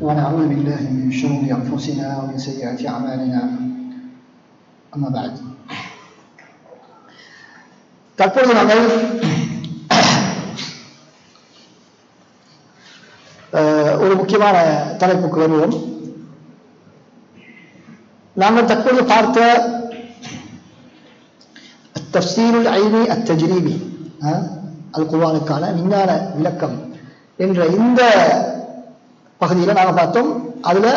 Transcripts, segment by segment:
ونعوذ بالله من شرور أنفسنا ومن سيئات أعمالنا أما بعد. தற்பொழுது நாங்கள் ஒரு முக்கியமான தலைப்புக்கு வருவோம். நாங்கள் தற்பொழுது பார்த்த தஃப்சீருல் ஐனி அத்தஜ்ரீபி, அல் குர்ஆனுக்கான விஞ்ஞான விளக்கம் என்ற இந்த பகுதியில் நாங்கள் பார்த்தோம். அதுல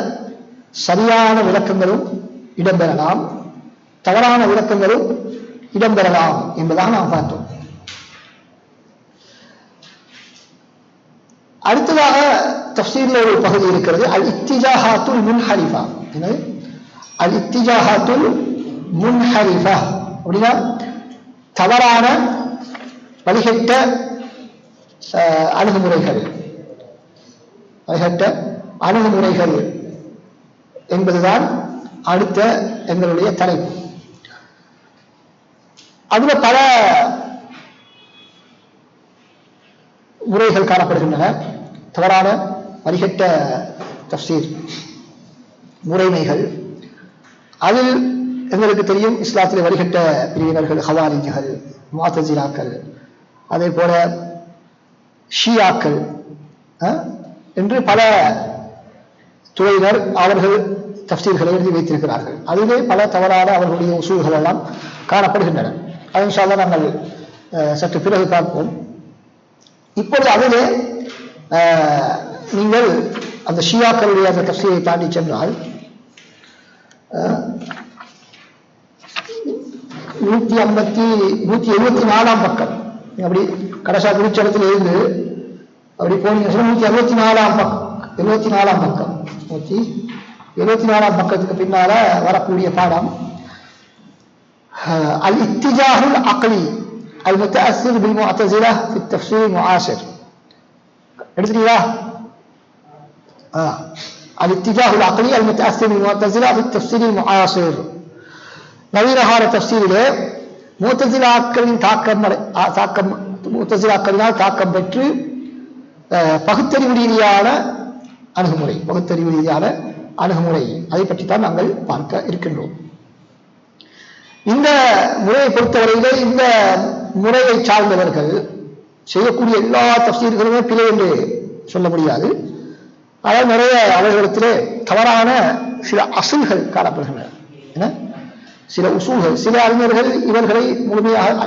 சரியான விளக்கங்களும் இடம்பெறலாம், தவறான விளக்கங்களும் இடம்பெறலாம் என்பதாக நாம் பார்த்தோம். அடுத்ததாக தஃப்சீரில் ஒரு பகுதி இருக்கிறது, அல் இத்திஜாஹாத்துல் முன்ஹரிஃபா. அல் இத்திஜாஹாத்துல் முன்ஹரிஃபா அப்படின்னா தவறான வழிகட்ட அணுகுமுறைகள். அணுகுமுறைகள் என்பதுதான் அடுத்த எங்களுடைய தலைப்பு. அதுல பல முறைகள் காணப்படுகின்றன. தவறான வழிகட்ட தஃப்சீர் முறைமைகள். அதில் எங்களுக்கு தெரியும், இஸ்லாத்திலே வழிகட்ட பிரிவினர்கள் ஹவாரிஜிகள், முஅத்தஸிலாக்கள், அதே போல ஷியாக்கள் என்று பல துறையினர் அவர்கள் தஃப்சீர்களை எழுதி வைத்திருக்கிறார்கள். அதிலே பல தவறான அவர்களுடைய உசூல்கள் எல்லாம் காணப்படுகின்றன. அது இன்ஷா அல்லாஹ் நாங்கள் சற்று பிறகு பார்ப்போம். இப்போது அதிலே நீங்கள் அந்த ஷியாக்களுடைய அந்த தஃப்சீரை தாண்டி சென்றால் 174ஆம் பக்கம், அப்படி கடைசா குறிச்சடத்தில் இருந்து அப்படி போனீங்க 174ஆம் பக்கம், 74ஆம் பக்கம், 174ஆம் பக்கத்துக்கு பின்னால வரக்கூடிய பாடம் அல் இத்திஜாஹுல் அக்லி அல் முத்தஅஸ்ஸிர் பில் முஅத்தஸிலா ஃபி தஃப்சீர் முஆஸிர். எடுத்துட்டீங்களா? அல் இத்திஜாஹுல் அக்லி அல் முத்தஅஸ்ஸிர் பில் முஅத்தஸிலா ஃபி தஃப்சீர் முஆஸிர். நவீன கால தஃப்சீரிலே முஅத்தஸிலாக்களின் முஅத்தஸிலாக்களினால் தாக்கம் பெற்று பகுத்தறிவு ரீதியான அணுகுமுறை அதை பற்றித்தான் நாங்கள் பார்க்க இருக்கின்றோம். இந்த முறையை பொறுத்தவரையிலே இந்த முறையை சார்ந்தவர்கள் செய்யக்கூடிய எல்லா தஃப்சீர்களுமே பிழை என்று சொல்ல முடியாது. அதாவது நிறைய அவர்களிடத்திலே தவறான சில அசுல்கள் காணப்படுகின்றன, சில உசூல்கள். சில அறிஞர்கள் இவர்களை முழுமையாக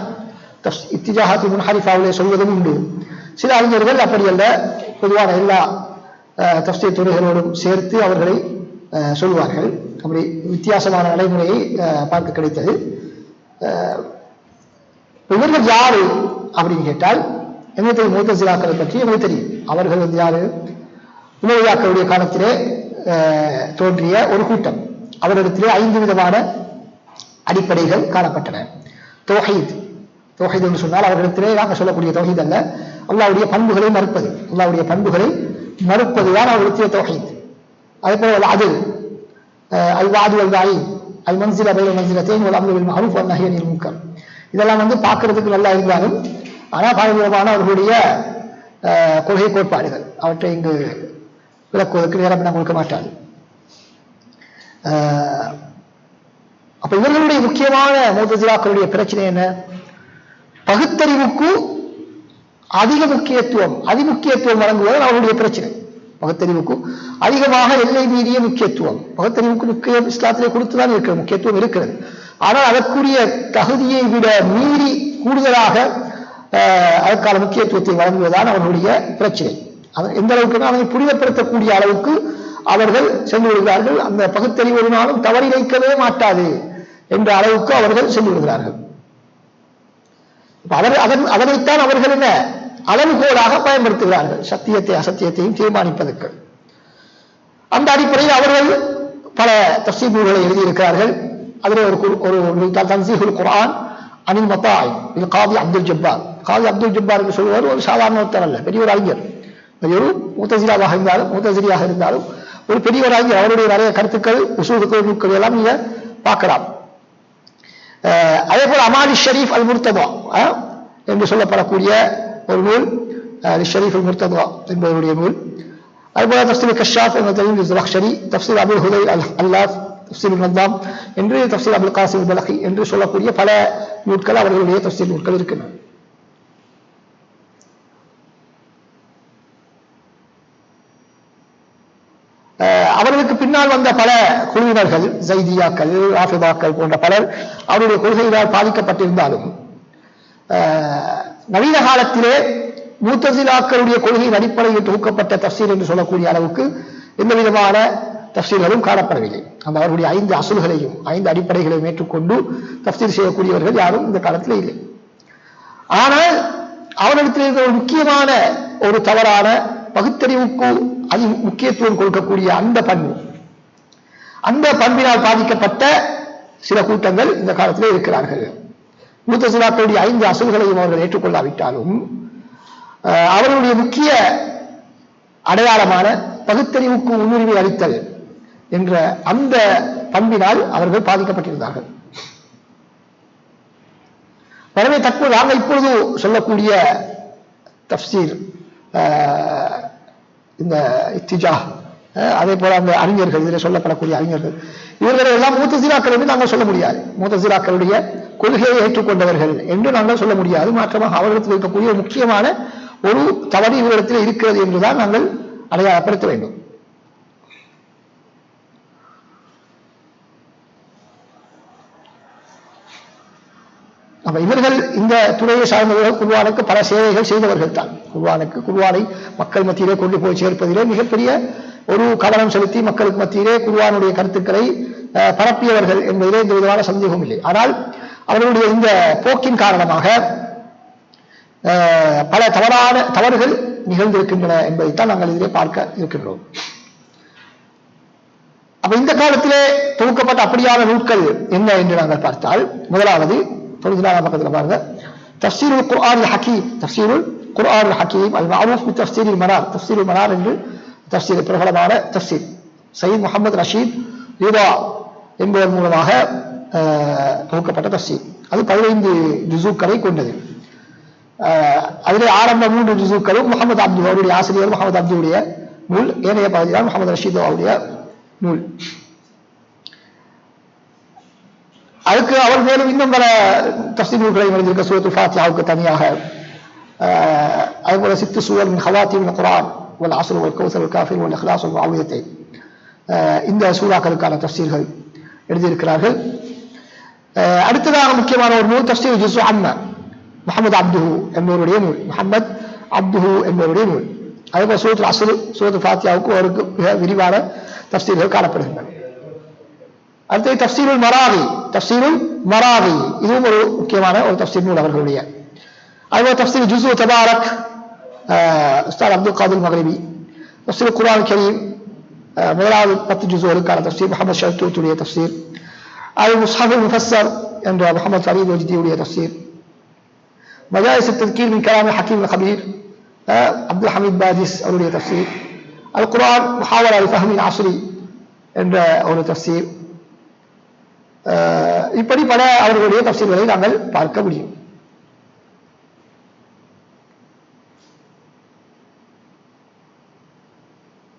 இத்திஜாஹாத்து முன்ஹரிஃபாவிலே சொல்வதும் உண்டு. சில அறிஞர்கள் அப்படி அல்ல, பொதுவான எல்லா தஃப்சீர் துறைகளோடும் சேர்த்து அவர்களை சொல்வார்கள். அப்படி வித்தியாசமான நடைமுறையை பார்க்க கிடைத்தது. இவர்கள் யாரு அப்படின்னு கேட்டால், எங்களுக்கு தெரியும் முஅத்தஸிலாக்களை பற்றி எங்களுக்கு தெரியும். அவர்கள் யாரு? உமய்யாக்களுடைய காலத்திலே தோன்றிய ஒரு கூட்டம். அவரிடத்திலே 5 விதமான அடிப்படைகள் காணப்பட்டன. தௌஹீத் என்று சொன்னால் அவர்களிடத்திலே நாங்கள் சொல்லக்கூடிய தௌஹீத் அல்ல, அல்லாஹ்வுடைய பண்புகளை மறுப்பது. அல்லாஹ்வுடைய பண்புகளை மறுப்பதுதான் அவர்களுடைய தௌஹீத். அதே போல அதில் அல் வாது வல் வாயி அல் மன்சில பைன மன்சிலத்தைன் வல் அம்ரு பில் மஅரூஃப் வன் நஹ்யு அனில் முன்கர். இதெல்லாம் பார்க்கறதுக்கு நல்லா இருந்தாலும் ஆனால் பாரம்பரியமான அவர்களுடைய கொள்கை கோட்பாடுகள். அவற்றை இங்கு விளக்குவதற்கு நேரம் நான் கொடுக்க மாட்டாது. அப்ப இவர்களுடைய முக்கியமான முஅத்தஸிலாக்களுடைய பிரச்சனை என்ன? பகுத்தறிவுக்கு அதிமுக்கியத்துவம் வழங்குவது அவருடைய பிரச்சனை. பகுத்தறிவுக்கு அதிகமாக எல்லை மீறிய முக்கியத்துவம். பகுத்தறிவுக்கு முக்கியம் இஸ்லாத்திலே கொடுத்துதான் இருக்கிற முக்கியத்துவம் இருக்கிறது. ஆனால் அதற்குரிய தகுதியை விட மீறி கூடுதலாக அதற்கான முக்கியத்துவத்தை வழங்குவதுதான் அவர்களுடைய பிரச்சனை. எந்த அளவுக்கு அதை புனிதப்படுத்தக்கூடிய அளவுக்கு அவர்கள் சென்று விடுகிறார்கள். அந்த பகுத்தறிவு ஒரு நாளும் தவறிழைக்கவே மாட்டாது என்ற அளவுக்கு அவர்கள் சென்று விடுகிறார்கள். அதனைத்தான் அவர்கள் என்ன அளவுகோலாக பயன்படுத்துகிறார்கள், சத்தியத்தை அசத்தியத்தையும் தீர்மானிப்பதற்கு. அந்த அடிப்படையில் அவர்கள் பல தஃப்சீர் நூல்களை எழுதியிருக்கிறார்கள். அதில் ஒரு தன்சீஹுல் குர்ஆன் அனில் மத்தாய் இது காதி அப்துல் ஜப்பார். காதி அப்துல் ஜப்பார் என்று சொல்வது ஒரு சாதாரண ஒருத்தர் அல்ல, பெரிய ஒரு அறிஞர். ஒரு முஅத்தஸிலியாக இருந்தாலும் ஒரு பெரிய ஒரு அறிஞர். அவருடைய நிறைய கருத்துக்கள், உசூலுக்கள், நூல்கள் எல்லாம் நீங்க பார்க்கலாம். அதே போல அமாலி ஷரீஃப் அல் முர்த்ததா என்று சொல்லப்படக்கூடிய ஒரு நூல், ஷரீஃப் அல் முர்த்ததா என்பவருடைய நூல். அதுபோல தஃப்சீர் கஷ்ஷாஃப் என்ற தெரியும் ஸமக்ஷரி, தஃப்சீர் அபுல் ஹுதைல் அல்லாஃப், தஃப்சீர் நந்தாம் என்று, தஃப்சீர் அபுல் காசிம் பலகி என்று சொல்லக்கூடிய பல நூல்கள் அவர்களுடைய தஃப்சீர் நூல்கள் இருக்கின்றன. அவர்களுக்கு பின்னால் வந்த பல குழுவினர்கள், ஜைதியாக்கள், ராஃபிதாக்கள் போன்ற பலர் அவருடைய கொள்கையினால் பாதிக்கப்பட்டிருந்தாலும் நவீன காலத்திலே முத்தஸிலாக்களுடைய கொள்கையின் அடிப்படையில் தொகுக்கப்பட்ட தஃப்சீர் என்று சொல்லக்கூடிய அளவுக்கு எந்த விதமான தஃப்சீர்களும் காணப்படவில்லை. அந்த அவருடைய 5 அசுல்களையும் 5 அடிப்படைகளையும் ஏற்றுக்கொண்டு தஃப்சீர் செய்யக்கூடியவர்கள் யாரும் இந்த காலத்தில் இல்லை. ஆனால் அவரிடத்தில் இருக்கிற ஒரு முக்கியமான ஒரு தவறான பகுத்தறிவுக்கு அது முக்கியத்துவம் கொடுக்கக்கூடிய அந்த பண்பினால் பாதிக்கப்பட்ட சில கூட்டங்கள் இந்த காலத்திலே இருக்கிறார்கள். முத்தஸிலாக்களுடைய 5 அசுல்களையும் அவர்கள் ஏற்றுக்கொள்ளாவிட்டாலும் அவர்களுடைய முக்கிய அடையாளமான பகுத்தறிவுக்கு முன்னுரிமை அளித்தல் என்ற அந்த பண்பினால் அவர்கள் பாதிக்கப்பட்டிருந்தார்கள். எனவே தற்போது நாங்கள் இப்பொழுது சொல்லக்கூடிய தஃப்சீர், இந்த இத்திஜா, அதே போல அந்த அறிஞர்கள், இதில் சொல்லப்படக்கூடிய அறிஞர்கள், இவர்களை எல்லாம் முத்தஸிலாக்கள் என்று நாங்கள் சொல்ல முடியாது. முத்தஸிலாக்களுடைய கொள்கையை ஏற்றுக்கொண்டவர்கள் என்று நாங்கள் சொல்ல முடியாது. மாற்றமாக அவர்களிடத்தில் இருக்கக்கூடிய முக்கியமான ஒரு தவறு இவரிடத்தில் இருக்கிறது என்றுதான் நாங்கள் அடையாளப்படுத்த வேண்டும். அப்ப இவர்கள் இந்த துறையை சார்ந்தவர்கள் குர்ஆனுக்கு பல சேவைகள் செய்தவர்கள் தான். குர்ஆனை மக்கள் மத்தியிலே கொண்டு போய் சேர்ப்பதிலே மிகப்பெரிய ஒரு கவனம் செலுத்தி மக்களுக்கு மத்தியிலே குர்ஆனுடைய கருத்துக்களை பரப்பியவர்கள் என்பதிலே எந்த விதமான சந்தேகமும் இல்லை. ஆனால் அவர்களுடைய இந்த போக்கின் காரணமாக பல தவறுகள் நிகழ்ந்திருக்கின்றன என்பதைத்தான் நாங்கள் இதிலே பார்க்க இருக்கின்றோம். அப்ப இந்த காலத்திலே தொகுக்கப்பட்ட அப்படியான நூல்கள் என்ன என்று நாங்கள் பார்த்தால், முதலாவது பக்கத்தில் பாருங்க, தஃப்சீருல் குர்ஆனுல் ஹகீம், தஃப்சீருல் குர்ஆனுல் ஹகீம் அல் மஅரூஃப் பி தஃப்சீரில் மனார், தஃப்சீருல் மனார் என்று தஃப்சீர், பிரபலமான தஃப்சீர் சையத் முஹம்மது ரஷீத் ரிதா என்பவர் மூலமாக தொகுக்கப்பட்ட தஃப்சீர். அது 15 ஜுஸுக்களை கொண்டது. அதிலே ஆரம்ப 3 ஜுஸுக்களும் முஹம்மது அப்து அவருடைய ஆசிரியர் முஹம்மது அப்துடைய நூல், ஏனைய பகுதிதான் முஹம்மது ரஷீத் அவருடைய நூல். அதுக்கு அவர் மேலும் இன்னும் பல தஃப்சீர் நூல்களை எழுதியிருக்க, சூரத்துல் ஃபாத்திஹாவுக்கு தனியாக, அதுபோல 6 சூரல் மின் ஹவாத்திமில் குர்ஆன் வல் அஸ்ர் வல் கௌஸர் வல் காஃபிர் வல் இக்லாஸ் வல் முஅவ்விதத்தைன், இந்த சூறாக்களுக்கான தஃப்சீர்கள் எழுதியிருக்கிறார்கள். அடுத்ததாக முக்கியமான ஒரு நூல் தஃப்சீர் ஜுஸு அம்ம, முஹம்மது அப்துஹு என்பவருடைய நூல், முஹம்மது அப்துஹு என்பவருடைய நூல். அதுபோல் சூரத்துல் அஸ்ர், சூரத்துல் ஃபாத்திஹாவுக்கு அவருக்கு மிக விரிவான தஃப்சீர்கள் காணப்படுகின்றன. அடுத்தது தஃப்சீருல் மராகி, தஃப்சீருல் மராகி இதுவும் ஒரு முக்கியமான ஒரு தஃப்சீர் நூல் அவர்களுடைய. அதுபோல் தஃப்சீர் ஜுஸு தபாரக், உஸ்தாத் அப்துல் காதிர் மக்ரிபி, தஃப்சீர் குர்ஆன் கரீம் முதலாவது 10 ஜுஸுகளுக்கான தஃப்சீர் முஹம்மது ஷைத்தூத்துடைய தஃப்சீர், அது முஸ்ஹஃபுல் முஃபஸ்ஸர் என்ற முஹம்மது ஃபரீத் வஜ்தியுடைய தஃப்சீர், மஜாலிஸ் தத்கீர் மின் கலாம் ஹக்கீம் அல் கபீர் அப்துல் ஹமீத் பாஜிஸ் அவருடைய தஃப்சீர், அல் குர்ஆன் முஹாவரா அல் ஃபஹ்மில் அஸ்ரி என்ற ஒரு தஃப்சீர். இப்படி பல அவர்களுடைய தஃப்சீர்களை நாங்கள் பார்க்க முடியும்.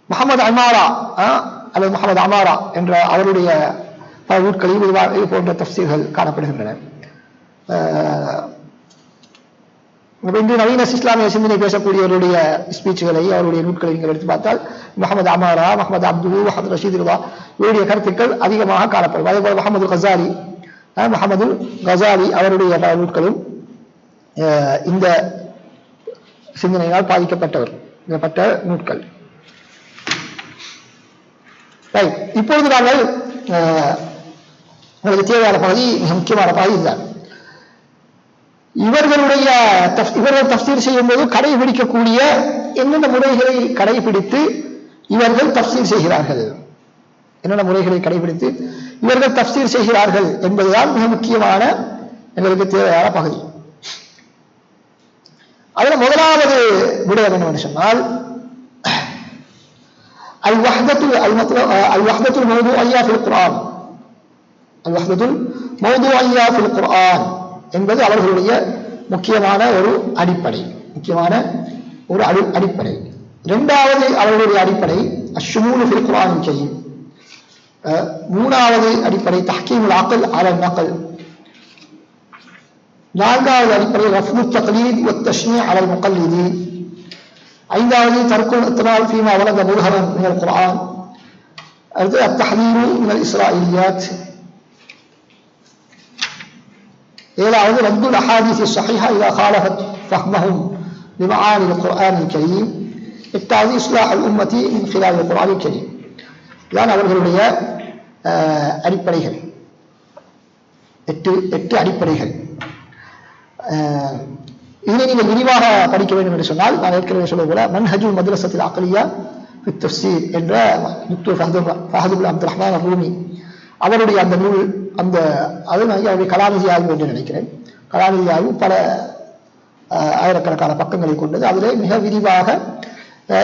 முஹம்மது அமாரா அல்லது முஹம்மது அமாரா என்ற அவருடைய பல நூல்களில் இது போன்ற தஃப்சீர்கள் காணப்படுகின்றன. இன்று நவீன இஸ்லாமிய சிந்தனை பேசக்கூடியவருடைய ஸ்பீச்சுகளை, அவருடைய நூல்களை நீங்கள் எடுத்து பார்த்தால் முஹம்மது அமாரா, முஹம்மது அப்துஹு, முஹம்மது ரஷீத் ரிதா இவருடைய கருத்துக்கள் அதிகமாக காணப்படும். அதேபோல் முஹம்மது கசாலி அவருடைய நூல்களும் இந்த சிந்தனையால் பாதிக்கப்பட்ட நூல்கள். இப்பொழுது நாங்கள் உங்களுக்கு தேவையான பகுதி, மிக முக்கியமான பகுதி இதுதான். இவர்கள் தஃப்சீர் செய்யும் போது கடைபிடிக்கக்கூடிய என்னென்ன முறைகளை கடைபிடித்து இவர்கள் தஃப்சீர் செய்கிறார்கள், என்னென்ன முறைகளை கடைபிடித்து இவர்கள் தஃப்சீர் செய்கிறார்கள் என்பதுதான் மிக முக்கியமான எங்களுக்கு தேவையான பகுதி. அதில் முதலாவது விடயம் என்னவென்று சொன்னால், அல்-வஹ்தத்துல் மௌதுஇய்யா ஃபில் குர்ஆன், அல்-வஹ்தத்துல் மௌதுஇய்யா ஃபில் குர்ஆன் என்பது அவர்களுடைய முக்கியமான ஒரு அடிப்படை, இரண்டாவது அவர்களுடைய அடிப்படை அஷ்ஷுமூலு ஃபில் குர்ஆனில் கரீம். மூணாவது அடிப்படை தஹ்கீமுல் அக்ல் அலல் நக்ல். நான்காவது அடிப்படை ரஃபு தக்லீத் வ தஷ்னீ அலல் முகல்லிதீன். ஐந்தாவது தர்குல் இத்லால் ஃபீமா வலத முல்ஹமன் மினல் குர்ஆன். அடுத்து அத்தஹ்தீரு மினல் இஸ்ராஈலியாத். ஏழாவது ரத்துல் அஹாதீஸ் ஸஹீஹா இதா காலஃபத் ஃபஹ்மஹும் பிமஆனில் குர்ஆனில் கரீம். எட்டாவது இஸ்லாஹுல் உம்மதி மின் ஹிலாலில் குர்ஆனில் கரீம். இதான் அவர்களுடைய அடிப்படைகள். எட்டு அடிப்படைகள். இதனை நீங்கள் விரிவாக படிக்க வேண்டும் என்று சொன்னால் நான் ஏற்கனவே சொல்ல போல மன்ஹஜுல் மദ്രസத்துல் அக்லியா ஃபி தஃப்ஸீர் என்ற டாக்டர் ஃபஹதுல் அப்துல் ரஹ்மான் ரூமி அவருடைய அந்த நூல், அந்த அது நான் அவருடைய கலாநிதி ஆய்வு என்று நினைக்கிறேன். கலாநிதி ஆய்வு பல ஆயிரக்கணக்கான பக்கங்களை கொண்டது. அதிலே மிக விரிவாக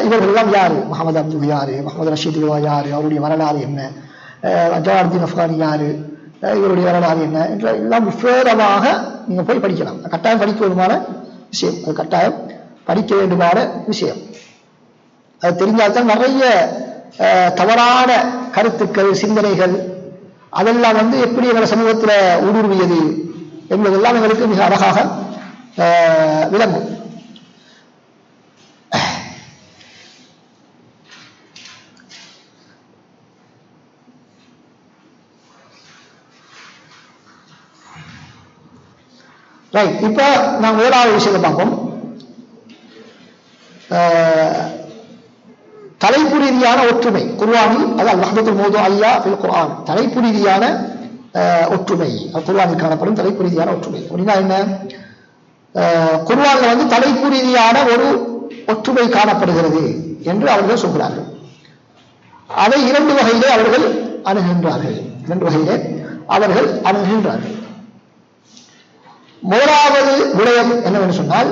இவர்களெல்லாம் யாரு, முகமது அப்துல் யாரு, முகமது ரஷீத் யாரு, அவருடைய வரலாறு என்ன, ஜவாலுத்தீன் அஃப்கானி யாரு, இவருடைய வரலாறு என்ன என்ற எல்லாம் விவரமாக நீங்க போய் படிக்கலாம். கட்டாயம் படிக்க வேண்டுமான விஷயம், அது கட்டாயம் படிக்க வேண்டுமான விஷயம். அது தெரிஞ்சால்தான் நிறைய தவறான கருத்துக்கள், சிந்தனைகள் அதெல்லாம் எப்படி எங்கள் சமூகத்தில் ஊடுருவியது என்பதெல்லாம் எங்களுக்கு மிக அழகாக விளங்கும். ரைட், இப்ப நாங்கள் ஏழாவது விஷயத்தை பார்ப்போம். தலைப்பு ரீதியான ஒற்றுமை குர்ஆனில், அதாவது வஹ்தத்துல் மௌதுஇய்யா ஃபில் குர்ஆன், தலைப்பு ரீதியான ஒற்றுமை குர்ஆனில் காணப்படும் தலைப்பு ரீதியான ஒற்றுமை. அப்படின்னா என்ன? குர்ஆன்ல தலைப்பு ரீதியான ஒரு ஒற்றுமை காணப்படுகிறது என்று அவர்கள் சொல்கிறார்கள். அதை இரண்டு வகையிலே அவர்கள் அணுகின்றார்கள். முதலாவது விடயம் என்னவென்று சொன்னால்,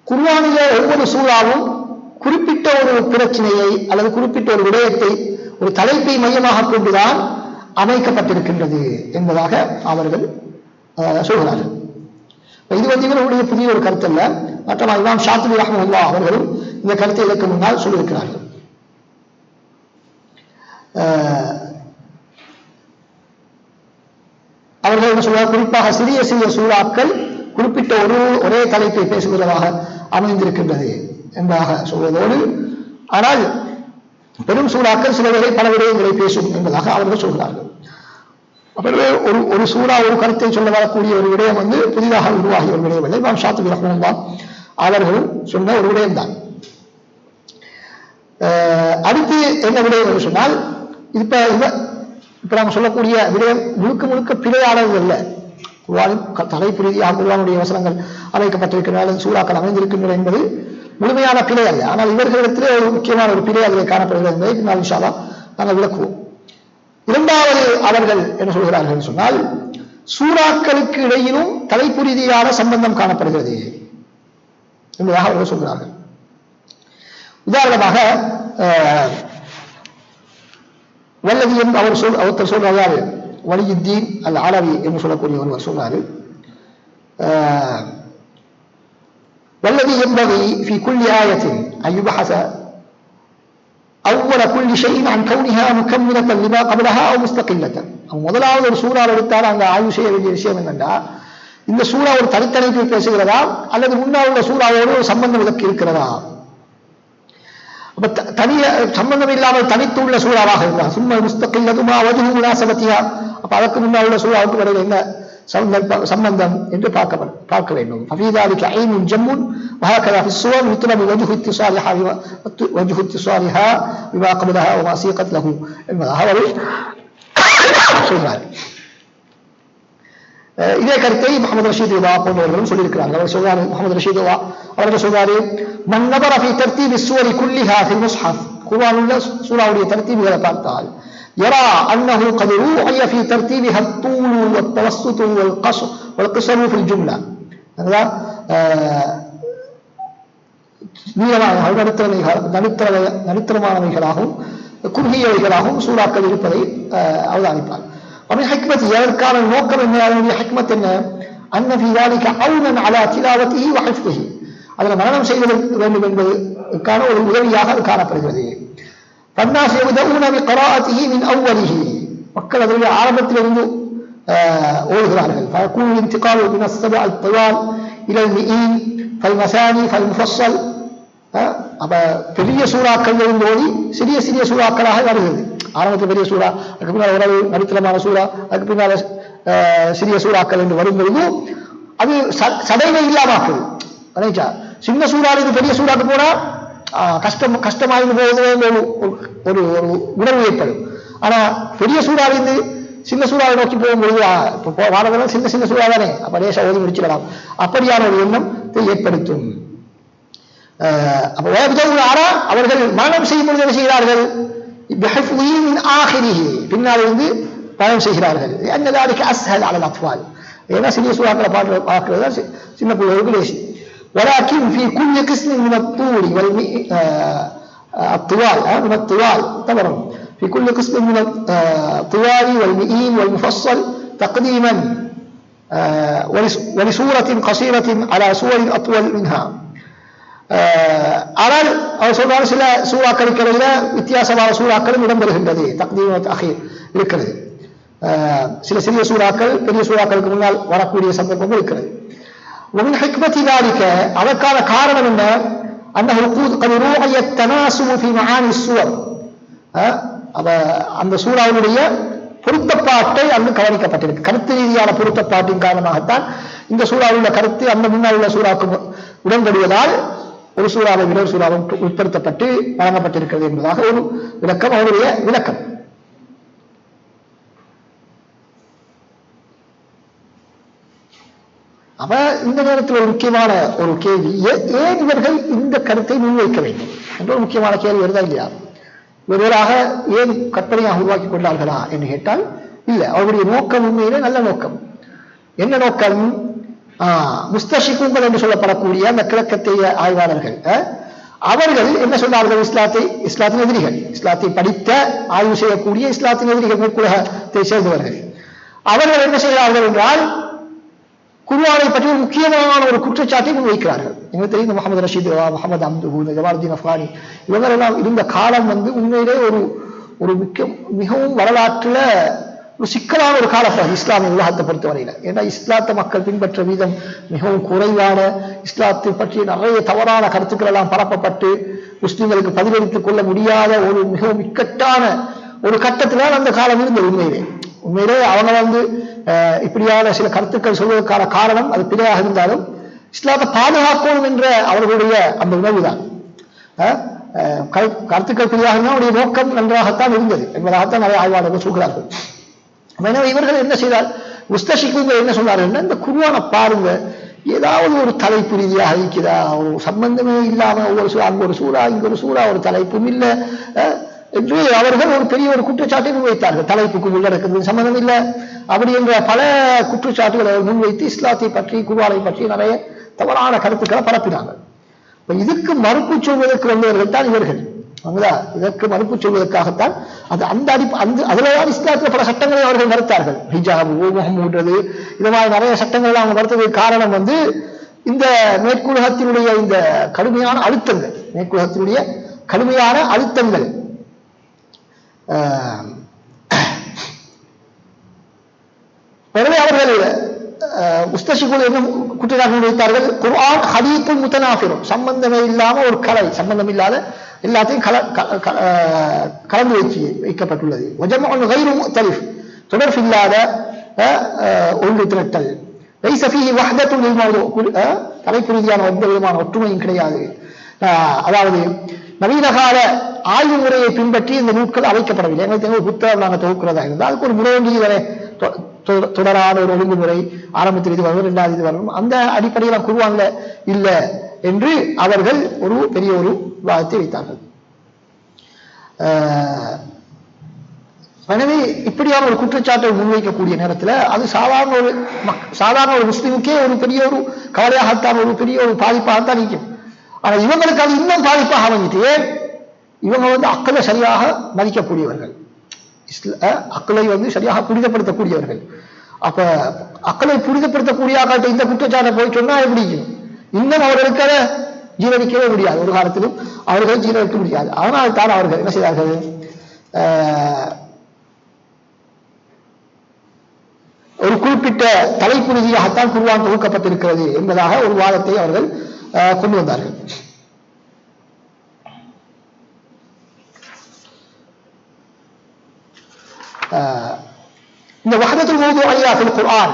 குர்ஆனிலே ஒவ்வொரு சூறாவும் குறிப்பிட்ட ஒரு பிரச்சனையை அல்லது குறிப்பிட்ட ஒரு விடயத்தை, ஒரு தலைப்பை மையமாக கொண்டுதான் அமைக்கப்பட்டிருக்கின்றது என்பதாக அவர்கள் சொல்கிறார்கள். இது இவர்களுடைய புதிய ஒரு கருத்து அல்ல. மற்ற இமாம் ஷாத்திபி ரஹ்மத்துல்லாஹ் அவர்களும் இந்த கருத்தை இதற்கு முன்னால் சொல்லியிருக்கிறார்கள். அவர்கள் என்ன சொல்வார், குறிப்பாக சிறிய சிறிய சூறாக்கள் குறிப்பிட்ட ஒரே தலைப்பை பேசுகிறதாக அமைந்திருக்கின்றது என்பதாக சொல்வதோடு, ஆனால் பெரும் சூறாக்கள் சில வகை பல விடயங்களை பேசும் என்பதாக அவர்கள் சொல்கிறார்கள். அப்பவே ஒரு சூறா ஒரு கருத்தை சொல்ல வரக்கூடிய ஒரு விடயம் புதிதாக உருவாகிய ஒரு விடயம் இல்லை. இமாம் ஷாத்திபி ரஹ்மத்துல்லாஹ் அவர்களும் சொன்ன ஒரு விடயம்தான். அடுத்து என்ன விடயம் என்று சொன்னால், இப்ப நாம சொல்லக்கூடிய விடயம் முழுக்க பிழையானது அல்ல. குர்ஆனின் தலைப்பு ரீதியாக குர்ஆனுடைய வசனங்கள் அமைக்கப்பட்டிருக்கின்றன, சூறாக்கள் அமைந்திருக்கின்றன என்பது முழுமையான பிழை அல்ல. ஆனால் இவர்களிடத்திலே ஒரு முக்கியமான ஒரு பிழை அதில் காணப்படுகிறது என்பதை பின்னால் இன்ஷா அல்லாஹ் நாங்கள் விளக்குவோம். இரண்டாவது அவர்கள் என்ன சொல்கிறார்கள் சொன்னால், சூறாக்களுக்கு இடையிலும் தலைப்பு ரீதியான சம்பந்தம் காணப்படுகிறது என்பதாக அவர்கள் சொல்கிறார்கள். உதாரணமாக வல்லதி ஒருத்தர் சொல்றாரு, வலியுத்தீன் அல் அலவி என்று சொல்லக்கூடிய ஒருவர் சொல்றாரு, வல்லதி என்பதை ஃபி குல்லி ஆயத்தின் அய்யுபஹஸ அவ்வள குல்லி ஷைஇன் அன் கௌனிஹா முகம்மிலத்தன் லிமா கப்லஹா அவ் முஸ்தகில்லத்தன். முதலாவது ஒரு சூறா எடுத்தால் அங்க ஆய்வு செய்ய வேண்டிய விஷயம் என்னென்றா, இந்த சூறா ஒரு தனித்தனைப்பு பேசுகிறதா அல்லது முன்னால் உள்ள சூறாவோடு ஒரு சம்பந்தம் இதற்கு இருக்கிறதா? அப்ப தனிய சம்பந்தம் இல்லாமல் தனித்துள்ள சூறாவாக இருந்தால் சும்மா முஸ்தகில்லதுமா வஜ்ஹு முனாசபத்திஹா, அப்ப அதற்கு முன்னால் உள்ள சூறாவுக்கு இடையில என்ன சம்பந்தம் என்று பார்க்க வேண்டும். ஃபீதாலிக ஐனுன் ஜம்முன் வஹகதா ஃபி ஸுவர் யுத்லபு வஜ்ஹு இத்திஸாலிஹா பிமா கப்லஹா வ மா சீகத் லஹு என்பதாக அவர் சொல்றார். இதே கருத்தை முகமது ரஷீத் போன்றவர்களும் சொல்லியிருக்கிறார்கள். அவர் சொல்றாரு, முகமது ரஷீத் அவர்கள் சொல்றாரு, மன் நபர ஃபீ தர்தீபி ஸுவரி குல்லிஹா ஃபில் முஸ்ஹஃப், குர்ஆனில் சூராவுடைய தர்தீபுகளை பார்த்தால் يرى أنه قد روعي في ترتيبها الطول والتوسط والقصر في الجملة. هذا நடுத்தரமானவைகளாகவும் குறுகியவைகளாகவும் சூறாக்கள் இருப்பதை அவதானிப்பார். அவன் ஹிக்மத், எதற்கான நோக்கம் என்ன, அதனுடைய ஹிக்மத் என்ன? أن في ذلك عونا على تلاوته وحفظه அதில் மரணம் செய்வது வேண்டும் என்பதற்கான ஒரு உதவியாக அது காணப்படுகிறது. فالناس يبدأون بقراءته من أوله மக்கள் அதனுடைய ஆரம்பத்திலிருந்து ஓதுகிறார்கள். فيكون الانتقال من السبع الطوال إلى المئين فالمثاني فالمفصل. அப்ப பெரிய சூறாக்கள் ஓதி சிறிய சிறிய சூறாக்களாக வருகிறது. ஆரம்பத்தில் பெரிய சூறா, அதுக்கு பின்னால் உறவு நடுத்தரமான சூறா, அதுக்கு பின்னால சிறிய சூறாக்கள் என்று வரும்பொழுது அது சடைவை இல்லாமக்குது. சின்ன சூறாவிலிருந்து பெரிய சூறாக்கு போனா கஷ்டமாயிருந்து போவது ஒரு உணர்வு ஏற்படும். ஆனா பெரிய சூறாவிலிருந்து சின்ன சூறாவை நோக்கி போகும்பொழுது வாரதெல்லாம் சின்ன சின்ன சூறா தானே, அப்ப லேசா ஓதி முடிச்சிடலாம், அப்படியான ஒரு எண்ணத்தை ஏற்படுத்தும். அப்ப அவர்கள் மரணம் செய்யும் பொழுது என்ன செய்கிறார்கள்? பின்னால் இருந்து பயணம் செய்கிறார்கள். ஏன்னா சிறிய சூறாக்களை பார்க்கிறது சின்ன பிள்ளைகளுக்கு லேசி. ولكن في كل قسم من الطول والطوال من الطوال طبعا في كل قسم من الطوال والمئين والمفصل تقديما ولسورة قصيرة على سور أطول منها. ஆனால் அவர் சொல்றாரு சில சூறாக்களுக்கு இடையில வித்தியாசமான சூறாக்களும் இடம்பெறுகின்றது. தக்தீம் அஹீர் இருக்கிறது. சில சிறிய சூறாக்கள் பெரிய சூறாக்களுக்கு முன்னால் வரக்கூடிய சந்தர்ப்பங்கள் இருக்கிறது. ومن حكمة ذلك அதற்கான காரணம் என்ன? أنه قد روعي التناسب في معاني السور. அந்த சூறாவுடைய பொருத்தப்பாட்டை அங்கு கவனிக்கப்பட்டிருக்கு. கருத்து ரீதியான பொருத்தப்பாட்டின் காரணமாகத்தான் இந்த சூறாவில் உள்ள கருத்து அந்த முன்னால் உள்ள சூறாவுக்கு உடன்படுவதால் ஒரு சூறாவை விட ஒரு சூறாவும் உட்படுத்தப்பட்டு வழங்கப்பட்டிருக்கிறது என்பதாக ஒரு விளக்கம், அவருடைய விளக்கம். அப்ப இந்த நேரத்தில் ஒரு முக்கியமான ஒரு கேள்வி, ஏன் இவர்கள் இந்த கருத்தை முன்வைக்க வேண்டும் என்ற ஒரு முக்கியமான கேள்வி வருதா இல்லையா? இவர்களாக ஏன் கற்பனையாக உருவாக்கி கொண்டார்களா என்று கேட்டால் இல்லை. அவருடைய நோக்கம் உண்மையிலே நல்ல நோக்கம். என்ன நோக்கம்? முஸ்தஷிக்குங்கள் என்று சொல்லப்படக்கூடிய அந்த கிழக்கத்திய ஆய்வாளர்கள் அவர்கள் என்ன சொன்னார்கள்? இஸ்லாத்தின் எதிரிகள், இஸ்லாத்தை படித்த ஆய்வு செய்யக்கூடிய இஸ்லாத்தின் எதிரிகள், மேற்குலகத்தை சேர்ந்தவர்கள். அவர்கள் என்ன செய்கிறார்கள் என்றால் குர்ஆனை பற்றி ஒரு முக்கியமான ஒரு குற்றச்சாட்டை முன்வைக்கிறார்கள். எங்களுக்கு தெரியும் முகமது ரஷீத், முகமது அம்துஹு, ஜமாலுத்தீன் அஃப்கானி இவங்களெல்லாம் இருந்த காலம் உண்மையிலே ஒரு மிகவும் வரலாற்றுல ஒரு சிக்கலான ஒரு காலப்பகுதி இஸ்லாமிய உலகத்தை பொறுத்தவரையில. ஏன்னா இஸ்லாத்தை மக்கள் பின்பற்ற வீதம் மிகவும் குறைவான, இஸ்லாத்தை பற்றிய நிறைய தவறான கருத்துக்கள் எல்லாம் பரப்பப்பட்டு முஸ்லிம்களுக்கு பதிலளித்துக் கொள்ள முடியாத ஒரு மிகவும் இக்கட்டான ஒரு கட்டத்தினால் அந்த காலம் இருந்தது. உண்மையிலே அவங்க இப்படியான சில கருத்துக்கள் சொல்வதற்கான காரணம் அது பிழையாக இருந்தாலும் இஸ்லாத்தை பாதுகாக்கணும் என்ற அவர்களுடைய அந்த உணர்வு தான். கருத்துக்கள் பிழையாக இருந்தால் அவருடைய நோக்கம் நன்றாகத்தான் இருந்தது என்பதாகத்தான் நிறைய ஆய்வாளர்கள் சொல்கிறார்கள். எனவே இவர்கள் என்ன செய்தால் முஸ்தஷிக்குங்க என்ன சொன்னார்கள்? இந்த குர்ஆனை பாருங்க, ஏதாவது ஒரு தலைப்பு ரீதியாக இருக்குதா, ஒரு சம்பந்தமே இல்லாம அங்க ஒரு சூறா இங்க ஒரு சூறா, ஒரு தலைப்பும் இல்லை என்று அவர்கள் ஒரு பெரிய ஒரு குற்றச்சாட்டை முன்வைத்தார்கள். தலைப்புக்கு உள்ளடக்கிறது சம்பந்தம் இல்லை அப்படி என்ற பல குற்றச்சாட்டுகளை முன்வைத்து இஸ்லாத்தை பற்றி குர்ஆனை பற்றி நிறைய தவறான கருத்துக்களை பரப்பினாங்க. இதுக்கு மறுப்பு சொல்வதற்கு வந்தவர்கள் தான் இவர்கள். இதற்கு மறுப்பு சொல்வதற்காகத்தான் அதுலதான் இஸ்லாத்துல பல சட்டங்களை அவர்கள் மறுத்தார்கள். ஹிஜாப், முகமூடுறது, இது மாதிரி நிறைய சட்டங்கள் அவங்க மறுத்ததுக்கு காரணம் இந்த மேற்குலகத்தினுடைய இந்த கடுமையான அழுத்தங்கள், மேற்குலகத்தினுடைய கடுமையான அழுத்தங்கள். எனவே அவர்கள் முஸ்தஷிக்குள் என்ன குற்றச்சாட்டு வைத்தார்கள்? குர்ஆன் ஹதீத்துன் முத்தனாஃபிரும், சம்பந்தமே இல்லாம ஒரு கலை, சம்பந்தம் இல்லாத எல்லாத்தையும் கலந்து வைக்கப்பட்டுள்ளது. வஜமஉன் கைரு முக்தலிஃப், தொடர்பில்லாத ஒன்று திரட்டல். லைஸ ஃபீஹி வஹ்தத்துன் லில் மவ்து, தலைப்பு ரீதியான எந்த விதமான ஒற்றுமையும் கிடையாது. அதாவது நவீன கால ஆய்வு முறையை பின்பற்றி இந்த நூட்கள் அமைக்கப்படவில்லை. எங்களுக்கு ஒரு புத்தகம் நாங்கள் தொகுக்கிறதா இருந்தால் அதுக்கு ஒரு முறை தொடரான ஒரு ஒழுங்குமுறை, ஆரம்பத்தில் இது வரணும், இரண்டாவது இது வரணும், அந்த அடிப்படையில் குர்ஆன்ல இல்லை என்று அவர்கள் ஒரு பெரிய ஒரு வாதத்தை வைத்தார்கள். எனவே இப்படியான ஒரு குற்றச்சாட்டை முன்வைக்கக்கூடிய நேரத்தில் அது சாதாரண ஒரு முஸ்லிமுக்கே ஒரு பெரிய ஒரு கவலையாகத்தான், ஒரு பெரிய ஒரு பாதிப்பாகத்தான் நிற்கும். ஆனால் இவங்களுக்கு அது இன்னும் பாதிப்பாக அமைஞ்சிட்டு, இவங்க அக்களை சரியாக மதிக்கக்கூடியவர்கள், அக்களை சரியாக புனிதப்படுத்தக்கூடியவர்கள். அப்ப அக்களை புரிதப்படுத்தக்கூடிய ஆக்காட்ட இந்த குற்றச்சாட்டை போய் சொன்னா எப்படி இன்னும் அவர்களுக்கு அதை ஜீரணிக்கவே முடியாது, ஒரு காலத்திலும் அவர்கள் ஜீரணிக்க முடியாது. அதனால் தான் அவர்கள் என்ன செய்தார்கள், ஒரு குறிப்பிட்ட தலைப்பு ரீதியாகத்தான் குர்ஆன் தொகுக்கப்பட்டிருக்கிறது என்பதாக ஒரு வாதத்தை அவர்கள் கொண்டு வந்தார்கள். இந்த வஹ்தத்துல் மௌதுஇய்யா ஃபில் குர்ஆன்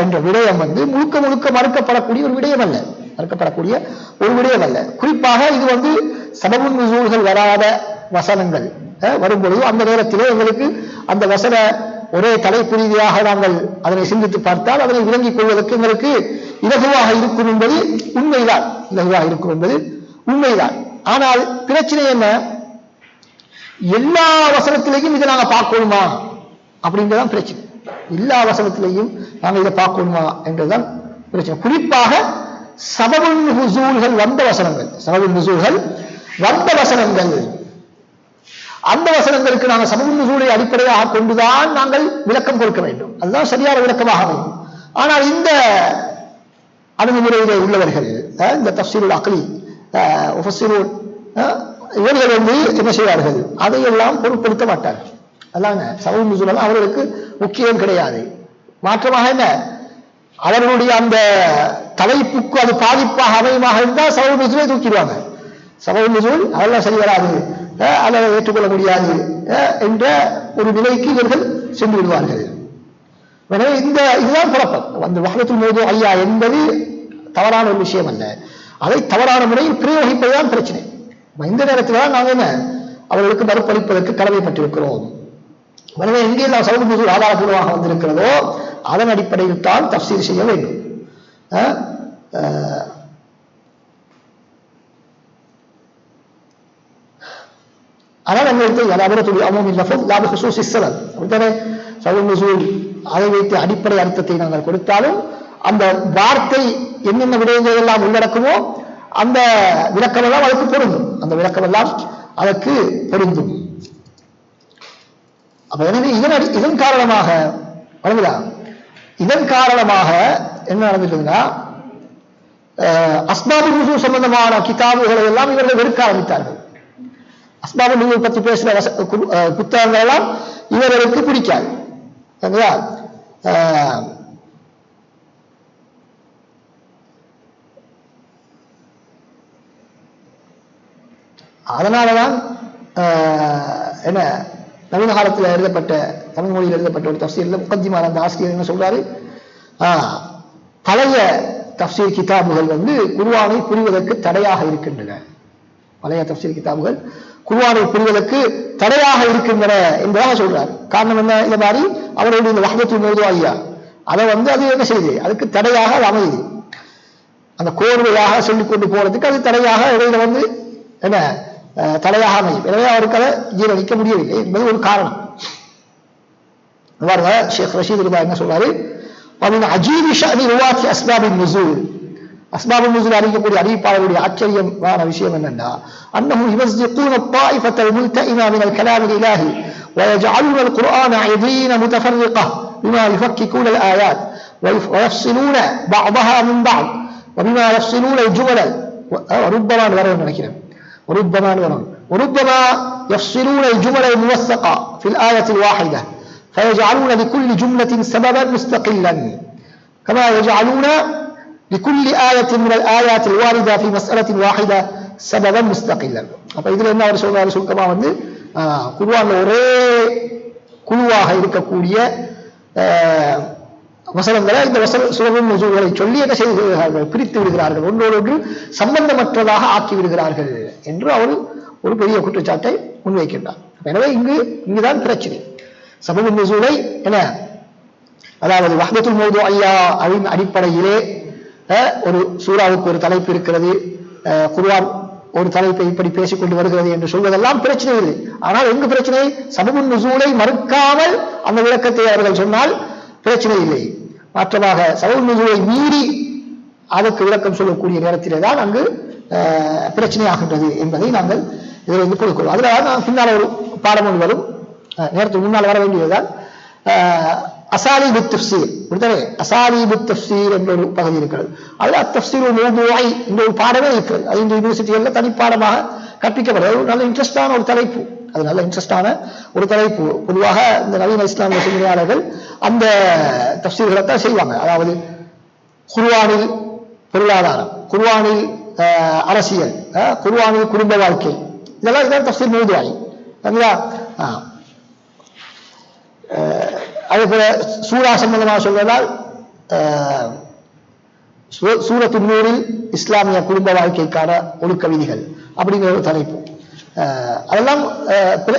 என்ற விடயம் முழுக்க முழுக்க மறுக்கப்படக்கூடிய ஒரு விடயம் அல்ல, மறுக்கப்படக்கூடிய ஒரு விடயம் அல்ல. குறிப்பாக இது சபபுன் நுசூல்கள் வராத வசனங்கள் வரும்பொழுது அந்த நேரத்திலே எங்களுக்கு அந்த வசன ஒரே தலைப்பு ரீதியாக நாங்கள் அதனை சிந்தித்து பார்த்தால் அதனை விளங்கிக் கொள்வதற்கு எங்களுக்கு இலகுவாக இருக்கும் என்பது உண்மைதான், இலகுவாக இருக்கும் என்பது உண்மைதான். ஆனால் பிரச்சனை என்ன, எல்லா வசனத்திலையும் இதை நாங்கள் பார்க்கணுமா அப்படின்றதான் பிரச்சனை. எல்லா வசனத்திலையும் நாங்கள் இதை பார்க்கணுமா என்றுதான் பிரச்சனை. குறிப்பாக சபபுன் நுசூல்கள் வந்த வசனங்கள், சபபுன் நுசூல்கள் வந்த வசனங்கள், அந்த வசனங்களுக்கு நாங்கள் சபபுன் நுசூலை அடிப்படையாக கொண்டுதான் நாங்கள் விளக்கம் கொடுக்க வேண்டும், அதுதான் சரியான விளக்கமாக அமையும். ஆனால் இந்த அணுகுமுறையிலே உள்ளவர்கள், இந்த தஃப்சீருல் அக்லி முஃபஸ்ஸிரூன், இவர்கள் என்ன செய்வார்கள், அதையெல்லாம் பொருட்படுத்த மாட்டார்கள். அதாங்க சபபுன் நுசூல் அவர்களுக்கு முக்கியம் கிடையாது. மாற்றமாக என்ன, அவர்களுடைய அந்த தலைப்புக்கு அது பாதிப்பாக அமையமாக இருந்தால் சபபுன் நுசூலை தூக்கிடுவாங்க. சபபுன் நுசூல் அதெல்லாம் சரி வராது, அதை ஏற்றுக்கொள்ள முடியாது என்ற ஒரு நிலைக்கு இவர்கள் சென்று விடுவார்கள். எனவே இதுதான் குழப்பம். அந்த வஹ்தத்துல் மௌதுஇய்யா என்பது தவறான ஒரு விஷயம் அல்ல, அதை தவறான முறையில் பிரயோகிப்பதுதான் பிரச்சனை. இந்த நேரத்தில் தான் நாங்கள் என்ன அவர்களுக்கு மறுப்பளிப்பதற்கு கடமைப்பட்டிருக்கிறோம். எனவே எங்கேயெல்லாம் சபபுன் நுசூல் ஆதாரபூர்வமாக வந்திருக்கிறதோ அதன் அடிப்படையில் தான் தஃப்சீர் செய்ய வேண்டும். ஆனால் அதை வைத்து அடிப்படை அர்த்தத்தை நாங்கள் கொடுத்தாலும் அந்த வார்த்தை என்னென்ன விடயங்கள் எல்லாம் உள்ளடக்குமோ அந்த விளக்கம் எல்லாம் அதற்கு பொருந்தும், அந்த விளக்கம் எல்லாம் அதற்கு பொருந்தும். அப்ப எனவே இதன் காரணமாக என்ன நடந்திருக்குதுன்னா, அஸ்பாபுன் நுசூல் சம்பந்தமான கிதாபுகளை எல்லாம் இவர்கள் வெறுக்க ஆரம்பித்தார்கள். அஸ்பாபுன் நுசூல் பற்றி பேசுகிற புத்தகங்கள் எல்லாம் இவர்களுக்கு பிடிக்காது. அதனாலதான் என்ன நவீன காலத்தில் எழுதப்பட்ட தமிழ் மொழியில் எழுதப்பட்ட ஒரு தஃப்சீரில் முகத்திமார் அந்த ஆசிரியர் என்ன சொல்றாரு, பழைய தஃப்சீர் கிதாபுகள் குர்ஆனை புரிவதற்கு தடையாக இருக்கின்றன. பழைய தஃப்சீர் கிதாபுகள் குர்ஆனை புரிவதற்கு தடையாக இருக்கின்றன என்பதாக சொல்றாரு. காரணம் என்ன, இந்த மாதிரி அவருடைய இந்த வஹ்தத்துல் மௌதுஇய்யா அதை அது என்ன செய்யுது, அதுக்கு தடையாக அது அமையுது. அந்த கோர்வையாக சொல்லிக் கொண்டு போறதுக்கு அது தடையாக இடையில என்ன தடையாக அமையும். எனவே அவருக்கு அதை ஜீரணிக்க முடியவில்லை என்பது ஒரு காரணம். ஷேக் ரஷீத் ரிபா என்ன சொல்றாரு, அஸ்பாபுன் நுசூல், அஸ்பாபுன் நுசூல் அறிவிக்கக்கூடிய அறிவிப்பாளருடைய ஆச்சரியமான விஷயம் என்னன்னா, அன்னஹு யுஸ்திகூன الطائفة الملتئمة من الكلام الإلهي ويجعلون القرآن عظيم متفرقة بما يفككون الآيات ويفصلون بعضها من بعض وبما يفصلون الجمل وربما يفصلون الجمل الموثقة في الآية الواحدة فيجعلون لكل جملة سببا مستقلا كما يجعلون لكل آية من الآيات الواردة في مسألة واحدة سببا مستقلا. அப்ப இதுல என்ன அவர் சொல்றாரு, சுருக்கமா குர்ஆன்ல ஒரே குழுவாக இருக்கக்கூடிய வசனங்களை இந்த சபபுன் நுசூல்களை சொல்லி என்ன செய்கிறார்கள், பிரித்து விடுகிறார்கள், ஒன்றோடொன்று சம்பந்தமற்றதாக ஆக்கி விடுகிறார்கள் என்று அவர் ஒரு பெரிய குற்றச்சாட்டை முன்வைக்கின்றார். எனவே இங்குதான் பிரச்சனை. சபபுன் நுசூலை என்ன, அதாவது வஹ்தத்துல் மௌதுஇய்யா அதன் அடிப்படையிலே ஒரு சூராவுக்கு ஒரு தலைப்பு இருக்கிறது, குர்ஆன் ஒரு தலைப்பை இப்படி பேசிக்கொண்டு வருகிறது என்று சொல்வதெல்லாம் பிரச்சனை இல்லை. ஆனால் எங்கு பிரச்சனை, சபபுன் நுசூலை மறுக்காமல் அந்த விளக்கத்தை அவர்கள் சொன்னால் பிரச்சனை இல்லை. மாற்றமாக சபபுன் நுசூலை மீறி அதற்கு விளக்கம் சொல்லக்கூடிய நேரத்திலே தான் அங்கு பிரச்சனையாகின்றது என்பதை நாங்கள் இதில் கொடுக்கிறோம். அதில் நான் பின்னால் ஒரு பாடம் ஒன்று வரும், நேரத்துக்கு முன்னால் வர வேண்டியதுதான். அசாலிபு தஃப்சீர் விடுதலை அசாலிபு தஃப்சீர் என்ற ஒரு பகுதி இருக்கிறது. அதில் அத்தஃப்சீர் மௌதுஇ என்ற ஒரு பாடமே இருக்கிறது. அது இந்த யூனிவர்சிட்டிகளில் தனிப்பாடமாக கற்பிக்கப்படுது. அது நல்ல இன்ட்ரெஸ்டான ஒரு தலைப்பு. அது நல்ல இன்ட்ரெஸ்டான ஒரு தலைப்பு. பொதுவாக இந்த நவீன இஸ்லாமிய சிந்தனையாளர்கள் அந்த தஃப்சீர்களை தான் செய்வாங்க. அதாவது குர்ஆனில் பொருளாதாரம், குர்ஆனில் அரசியல், குர்ஆனில் குடும்ப வாழ்க்கை, இதெல்லாம் இதான் தஃப்சீர் மௌதுஇ. சரிங்களா? அதே போல சூரா சம்பந்தமாக சொல்வதால் சூரத்து நூரில் இஸ்லாமிய குடும்ப வாழ்க்கைக்கான ஒழுக்க விதிகள் அப்படிங்கிற ஒரு தலைப்பு. அதெல்லாம்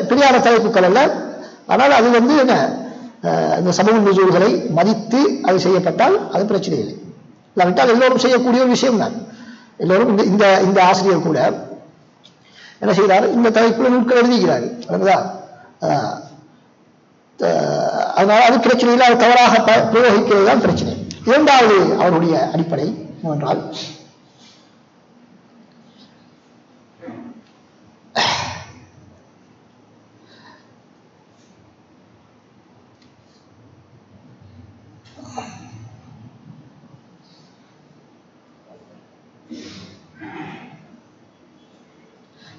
பிரியாத தலைப்புகள் அல்ல. ஆனால் அது என்ன, இந்த சமூக நுசூல்களை மதித்து அது செய்யப்பட்டால் அது பிரச்சனை இல்லை. இல்லாவிட்டால் எல்லோரும் செய்யக்கூடிய ஒரு விஷயம் தான். எல்லோரும் இந்த இந்த ஆசிரியர் கூட என்ன செய்கிறார், இந்த தலைப்பில் நூல்கள் எழுதுகிறார். அதனால அது பிரச்சனை இல்லை. அது தவறாக பிரயோகிக்கிறது தான் பிரச்சனை. இரண்டாவது அவருடைய அடிப்படை என்னவென்றால்,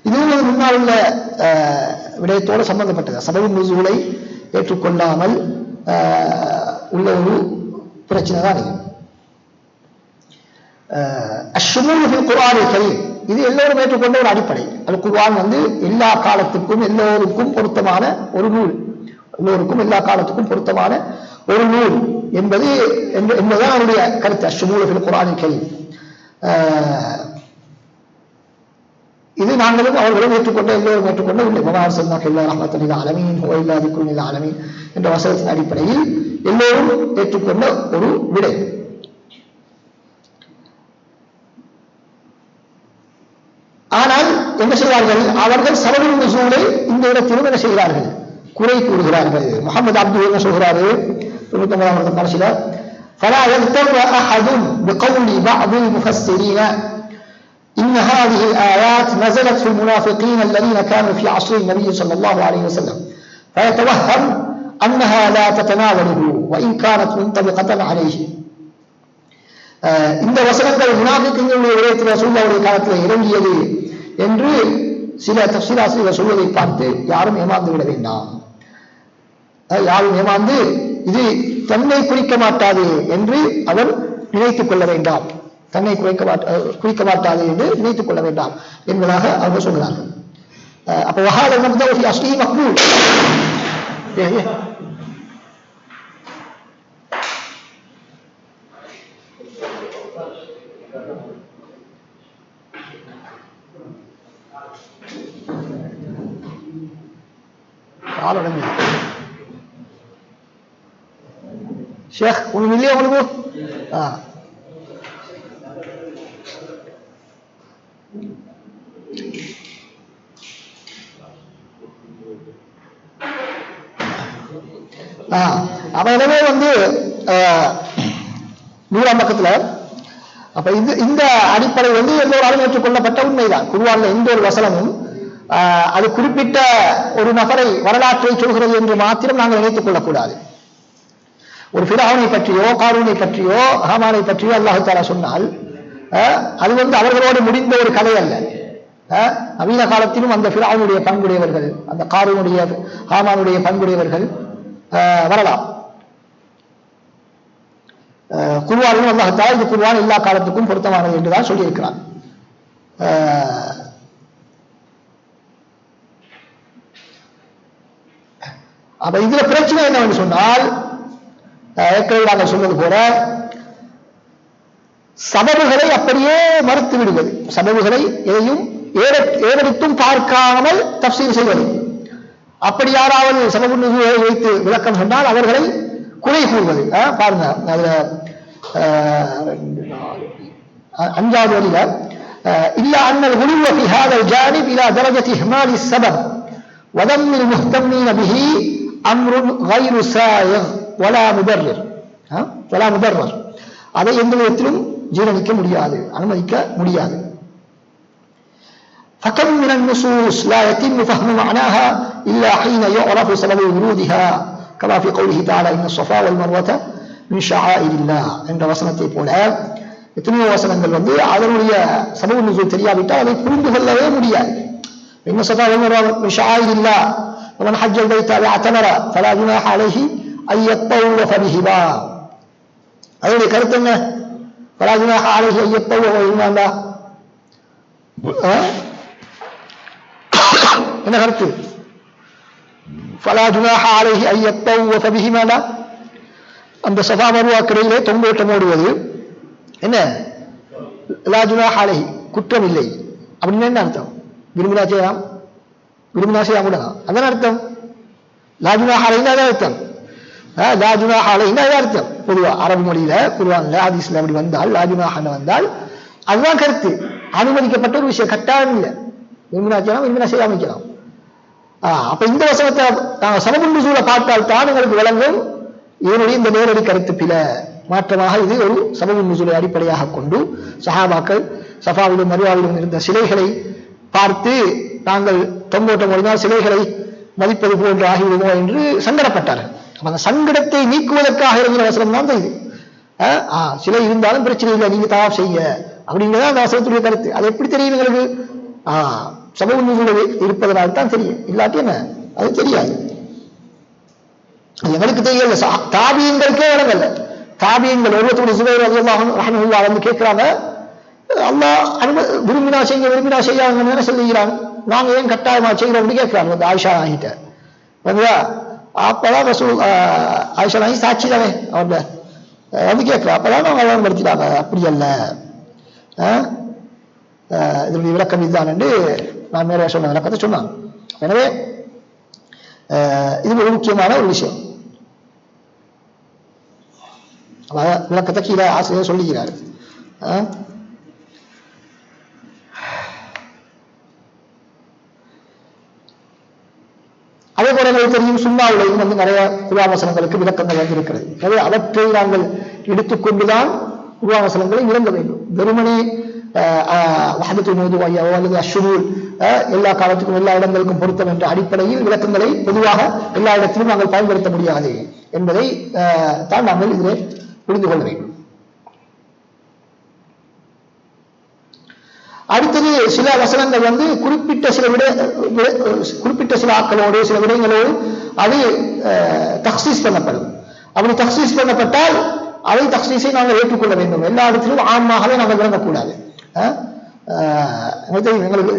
இதுவும் முன்னால் உள்ள விடயத்தோடு சம்பந்தப்பட்டது. சபபுன் நுஸூலை ஏற்றுக்கொள்ளாமல் உள்ள ஒரு பிரச்சனை தான் இது. அஷ்ஷுமூல் ஃபில் குர்ஆனில் கரீம், இது எல்லோரும் ஏற்றுக்கொண்ட ஒரு அடிப்படை. அது குர்ஆன் எல்லா காலத்துக்கும் எல்லோருக்கும் பொருத்தமான ஒரு நூல், எல்லோருக்கும் எல்லா காலத்துக்கும் பொருத்தமான ஒரு நூல் என்பதுதான் அவருடைய கருத்து. அஷ்ஷுமூல் ஃபில் குர்ஆனில் கரீம். இது நாங்களும் அவர்களும் ஏற்றுக்கொண்ட, எல்லோரும் ஏற்றுக்கொண்ட இல்லை. ஆலமீன் என்ற வசனத்தின் அடிப்படையில் எல்லோரும் ஏற்றுக்கொண்ட ஒரு விடை. ஆனால் என்ன செய்வார்கள், அவர்கள் சபபுன் நுஸூலை இந்த இடத்திலும் என்ன செய்கிறார்கள், குறை கூறுகிறார்கள். முஹம்மது அப்து என்ன சொல்கிறாரு 99 கடைசியில, فلا يغتر أحد بقول بعض المفسرين إن هذه الآيات نزلت في المنافقين الذين كانوا في عصر النبي صلى الله عليه وسلم فيتوهم أنها لا تتناوله وإن كانت منطبقة عليه. இந்த வசனங்கள் முனாஃபிக்குகளுடைய விடயத்தில் ரசூலுல்லாஹ்வுடைய காலத்தில் இறங்கியது என்று சில தஃப்சீர் ஆசிரியர்கள் சொல்வதை பார்த்து யாரும் ஏமாந்து விட வேண்டாம். யாரும் ஏமாந்து இது தன்னை குறிக்க மாட்டாது என்று அவர் நினைத்துக் கொள்ள வேண்டாம், தன்னை குறிக்க மாட்டாது என்று நினைத்துக் கொள்ள வேண்டாம் என்பதாக அவர்கள் சொல்கிறார்கள். அப்ப வஹால நப்தஹு ஃபி அஸ்லிஹி மக்பூல். ஷேக் ஒன்றும் இல்லையா உங்களுக்கு? எனவே 100ஆம் பக்கத்துல அப்ப இந்த அடிப்படை எல்லோராலும் ஏற்றுக்கொள்ளப்பட்ட உண்மைதான். குர்ஆன்ல எந்த ஒரு வசனமும் அது குறிப்பிட்ட ஒரு நபரை வரலாற்றை சொல்கிறது என்று மாத்திரம் நாங்கள் நினைத்துக் கொள்ளக்கூடாது. ஒரு ஃபிரௌனை பற்றியோ காரூனை பற்றியோ ஹாமானை பற்றியோ அல்லாஹ் தஆலா சொன்னால் அது அவர்களோடு முடிந்த ஒரு கதை அல்ல. நவீன காலத்திலும் அந்த ஃபிரௌனுடைய பண்புடையவர்கள், அந்த காரூனுடைய ஹாமானுடைய பண்புடையவர்கள் வரலாம். குர்ஆனிலும் அல்லாஹ் தஆலா இந்த குர்ஆன் எல்லா காலத்துக்கும் பொருத்தமானது என்றுதான் சொல்லியிருக்கிறார். அப்ப இதுல பிரச்சனை என்னவென்று சொன்னால், ஏற்கனவே நாங்கள் சொன்னது போல சபபுகளை அப்படியே மறுத்து விடுவது, சபபுகளை எதையும் ஏறெடுத்தும் பார்க்காமல் தஃப்சீர் செய்வது. அப்படி யாராவது சபபுன் நுஸூலை வைத்து விளக்கம் சொன்னால் அவர்களை குறை கூறுவது. பாருங்க, அதுல 5வது வரியில இல்லா அன்னல் குலுவ ஃபி ஹாதல் ஜானிப் இலா தரஜத்தி இஹ்மாலி ஸபப் வதம்மி المهتمين به امر غير سائغ ولا مبرر அதை எந்த விதத்திலும் ஜீரணிக்க முடியாது, அனுமதிக்க முடியாது. فكم من النصوص لا يتم فهم معناها إلا حين يعرف سبب ورودها கமா ஃபீ கௌலிஹி தஆலா இன்ன ஸஃபா வல் மர்வத மின் ஷஆயிரில்லாஹ் என்ற வசனத்தை போல எத்தனையோ வசனங்கள் வந்து அதனுடைய சபபு நுஸூல் தெரியாவிட்டால் அதை புரிந்து கொள்ளவே முடியாது. இன்ன ஸஃபா வல் மர்வத மின் ஷஆயிரில்லாஹ் வமன் ஹஜ்ஜல் பைத்த அவ் அத்தமர ஃபலா ஜுனாஹ அலைஹி அன் யத்தவ்வஃப பிஹிமா. அதனுடைய கருத்து என்ன? ஃபலா ஜுனாஹ அலைஹி அன் யத்தவ்வஃப பிஹிமா. என்ன கருத்து? ஃபலா ஜுனாஹ அலைஹி அன் யத்தவ்வஃப பிஹிமா, அந்த ஸஃபா மர்வாக்கு இடையிலே தொங்கோட்டம் ஓடுவது என்ன? லா ஜுனாஹ அலைஹி, குற்றம் இல்லை அப்படின்னு என்ன அர்த்தம்? விரும்பினா செய்யலாம், விரும்பினா செய்யாம கூட அதான் அர்த்தம். லா ஜுனாஹ அலைஹி அதான் அர்த்தம். லா ஜுனாஹ அலைஹி அதான் அர்த்தம். பொதுவா அரபு மொழியில குர்ஆன்ல ஹதீஸ்ல அப்படி வந்தால் லா ஜுனாஹ வந்தால் அதுதான் கருத்து. அனுமதிக்கப்பட்ட ஒரு விஷயம், கட்டாயம் இல்லை. விரும்பினா செய்யலாம், விரும்பினா செய்யாம வைக்கலாம். அப்ப இந்த வசனத்தை சபபு நுஸூலை பார்த்தால் தான் உங்களுக்கு விளங்கும் இதனுடைய இந்த நேரடி கருத்து பில. மாற்றமாக இது ஒரு சபபு நுஸூலை அடிப்படையாக கொண்டு சஹாபாக்கள் ஸஃபாவிலும் மர்வாவிலும் இருந்த சிலைகளை பார்த்து நாங்கள் தொங்கோட்டம் ஓடினால் சிலைகளை மதிப்பது போன்று ஆகிவிடுமோ என்று சங்கடப்பட்டார்கள். அந்த சங்கடத்தை நீக்குவதற்காக இருக்கிற வசனம் தான் இது. சிலை இருந்தாலும் பிரச்சனை இல்லை, நீங்க தவாப் செய்ய அப்படிங்கிறத அந்த வசனத்துடைய கருத்து. அது எப்படி தெரியும் எங்களுக்கு? சபபு நுஸூல் இருப்பதனால் தான் தெரியும், இல்லாட்டி என்ன அது தெரியாது. எங்களுக்கு தெரியல, தாபியங்களுக்கே விளங்கல்ல. தாபியங்கள் ஒருவத்துடைய சுபைர் ரலியல்லாஹு ரஹ்மத்துல்லாஹி வந்து கேட்கிறாங்க, அல்லாஹ் விரும்பினா செய்ய விரும்பினா செய்யாங்க என்ன சொல்லுகிறான், நாங்க ஏன் கட்டாயமா செய்கிறோம் அப்படின்னு கேட்கிறாங்க ஆயிஷா ஆகிட்ட. அப்பதான் ரசூல் ஆயிஷா ஆகி சாட்சி தானே அவங்க வந்து கேட்கிறேன். அப்பதான் அவங்க அழகுபடுத்திட்டாங்க, அப்படி அல்ல இதனுடைய விளக்கம் இதுதான் என்று நான் மேலே சொன்ன விளக்கத்தை சொன்னாங்க. எனவே இது ஒரு முக்கியமான ஒரு விஷயம். விளக்கத்தை கீழே ஆசிரியர் சொல்லுகிறார். அதே போல எங்களுக்கு தெரியும் சுன்னாவுலையும் வந்து நிறைய குர்ஆன் வசனங்களுக்கு விளக்கங்கள் வந்திருக்கிறது. எனவே அவற்றை நாங்கள் எடுத்துக்கொண்டுதான் குர்ஆன் வசனங்களை விளங்க வேண்டும். வெறுமனே வஹதத்துல் மௌதுஅய்யா அல்லது அஷ்ஷுரூல் எல்லா காலத்துக்கும் எல்லா இடங்களுக்கும் பொருத்தம் என்ற அடிப்படையில் விளக்கங்களை பொதுவாக எல்லா இடத்திலும் நாங்கள் பயன்படுத்த முடியாது என்பதை தான் நாங்கள் இதில் புரிந்து கொள்ள வேண்டும். அடுத்தது சில வசனங்கள் வந்து குறிப்பிட்ட சில ஆக்களோடு சில விடயங்களோடு அது தக்சீஸ் பண்ணப்படும். அப்படி தக்சீஸ் பண்ணப்பட்டால் அதை தக்சீஸை நாங்கள் ஏற்றுக்கொள்ள வேண்டும். எல்லா இடத்திலும் ஆமாகவே நாங்கள் விளங்கக்கூடாது. எங்களுக்கு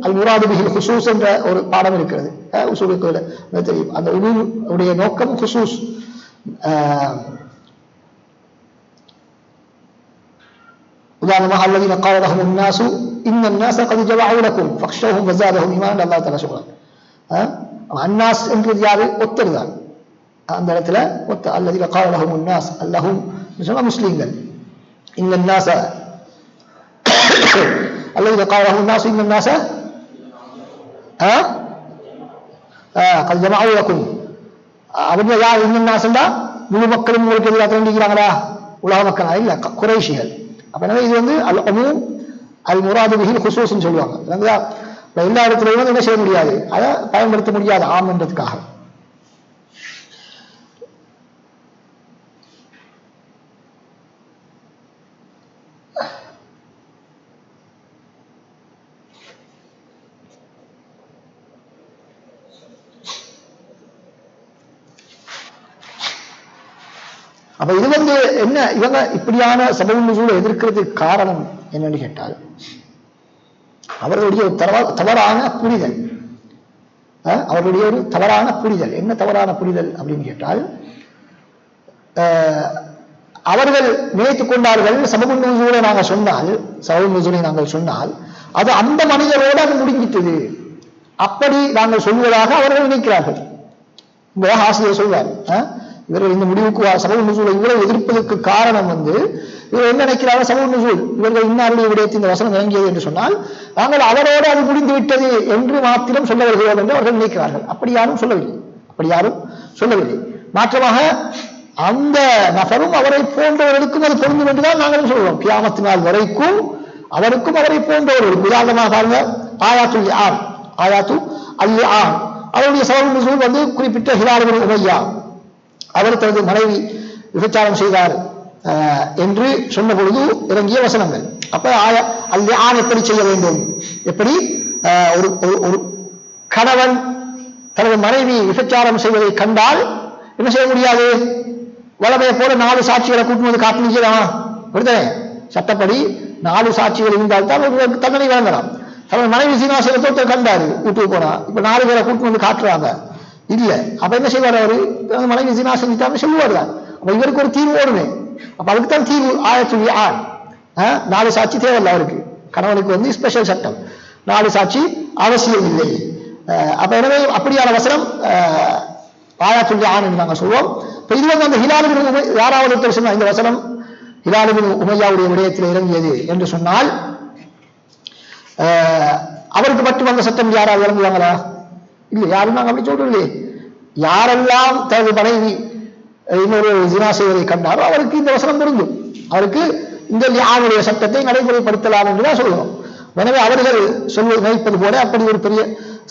அல் முராது பிஹில் ஹுசூஸ் என்ற ஒரு பாடம் இருக்கிறது உசூலுக்கு தெரியும். அந்த உடைய நோக்கம் ஹுசூஸ். உதாரணமாக அல்லதீன கால லஹுமுன் நாஸு இன்னன் நாஸ கத் ஜமஅு லக்கும் ஃபக்ஷௌஹும் ஃபஸாதஹும் ஈமான் அல்லாஹ் தஆலா சொல்றாங்க. அன்னாஸ் என்றது யாரு? ஒத்தர்தான். அந்த இடத்துல ஒத்த அல்லதீன கால லஹுமுன் நாஸ் அல்லஹும் சொன்னா முஸ்லிம்கள். இன்னன் நாஸ அல்லதீன கால லஹுமுன் நாஸு இன்னன் நாஸ கத் ஜமஅு லக்கும் அவங்க யார்? இன்னன் நாஸ்னா முழு மக்களும் உங்களுக்கு எதிராக திரண்டிக்கிறாங்களா? உலக மக்கள் இல்ல, குறைஷிகள். அப்ப எனவே இது வந்து அல் உமூம் அல் முராது பிஹில் ஹுசூஸ்னு சொல்லுவாங்க. எல்லா இடத்துலையும் என்ன செய்ய முடியாது, அதை பயன்படுத்த முடியாது ஆம் என்றதுக்காக. அப்ப இது வந்து என்ன, இவங்க இப்படியான சபபு நுஸூலை எதிர்க்கிறதுக்கு காரணம் என்னன்னு கேட்டால் அவர்களுடைய ஒரு தவறான புரிதல். அவர்களுடைய ஒரு தவறான புரிதல். என்ன தவறான புரிதல் அப்படின்னு கேட்டால், அவர்கள் நினைத்துக் கொண்டார்கள் சபபு நுஸூலை நாங்கள் சொன்னால் அது அந்த மனிதரோடு அது முடிஞ்சிட்டது, அப்படி நாங்கள் சொல்வதாக அவர்கள் நினைக்கிறார்கள். இந்த ஆசிரியர் சொல்வார், இவர்கள் இந்த முடிவுக்கு சபபு நுஸூலை இவ்வளவு எதிர்ப்பதற்கு காரணம் வந்து இவர் என்ன நினைக்கிறாங்க, சபபு நுஸூல் இவர்கள் இன்னாருடைய விடயத்தில் இந்த வசனம் இறங்கியது என்று சொன்னால் நாங்கள் அவரோடு அது முடிந்து விட்டது என்று மாத்திரம் சொல்ல வருகிறோம் என்று அவர்கள் நினைக்கிறார்கள். அப்படி யாரும் சொல்லவில்லை. மாற்றமாக அந்த நபரும் அவரை போன்றவர்களுக்கும் அது பொருந்தும் என்றுதான் நாங்களும் சொல்றோம். கியாமத்து நாள் வரைக்கும் அவருக்கும் அவரை போன்றவர்களுக்கும். உதாரணமாக பாருங்க, ஆயாத்து அல் அவருடைய சபபு நுசூல் வந்து குறிப்பிட்ட ஹிலால் இப்னு உமையா அவர் தனது மனைவி விபச்சாரம் செய்தார் என்று சொன்ன பொழுது இறங்கிய வசனங்கள். அப்ப ஆண் எப்படி செய்ய வேண்டும், எப்படி ஒரு கணவன் தனது மனைவி விபச்சாரம் செய்வதை கண்டால் என்ன செய்ய முடியாது, வளமையை போல 4 சாட்சிகளை கூட்டும் வந்து காட்டினீங்களா விடுதலை சட்டப்படி 4 சாட்சிகள் இருந்தால் தான் தண்டனை வழங்கலாம். தனது மனைவி சீனாசனத்தை கண்டாரு வீட்டுக்கு போனா, இப்ப 4 பேரை கூட்டு வந்து காட்டுறாங்க இல்ல, அப்ப என்ன செய்வார் அவரு, மனைவி சீனாசனித்தான்னு சொல்லுவார் தான். அப்ப இவருக்கு ஒரு தீர்வு ஓடுமே, அப்ப அதுக்குத்தான் தீர்வு ஆயத்துடைய ஆண் 4 சாட்சி தேவையில்லை அவருக்கு. கணவனுக்கு வந்து ஸ்பெஷல் சட்டம் 4 சாட்சி அவசியம் இல்லை. அப்ப எனவே அப்படியான வசனம் ஆயத்துடைய ஆண் என்று நாங்கள் சொல்வோம். இப்ப இது வந்து அந்த ஹிலால் இப்னு யாராவது ஒருத்தர் சொன்னா இந்த வசனம் ஹிலால் இப்னு உமையாவுடைய விடயத்தில் இறங்கியது என்று சொன்னால் அவருக்கு மட்டும் அந்த சட்டம் யாராவது இறங்குவாங்களா? இல்லை, யாரும் நாங்கள் அப்படி சொல்றோம். யாரெல்லாம் தனது மனைவி இன்னொரு ஜினா செய்வதை கண்டாரோ அவருக்கு இந்த வசனம் பொருந்தும், அவருக்கு இந்த ஆணுடைய சட்டத்தை நடைமுறைப்படுத்தலாம் என்றுதான் சொல்கிறோம். எனவே அவர்கள் சொல்வது நினைப்பது போல அப்படி ஒரு பெரிய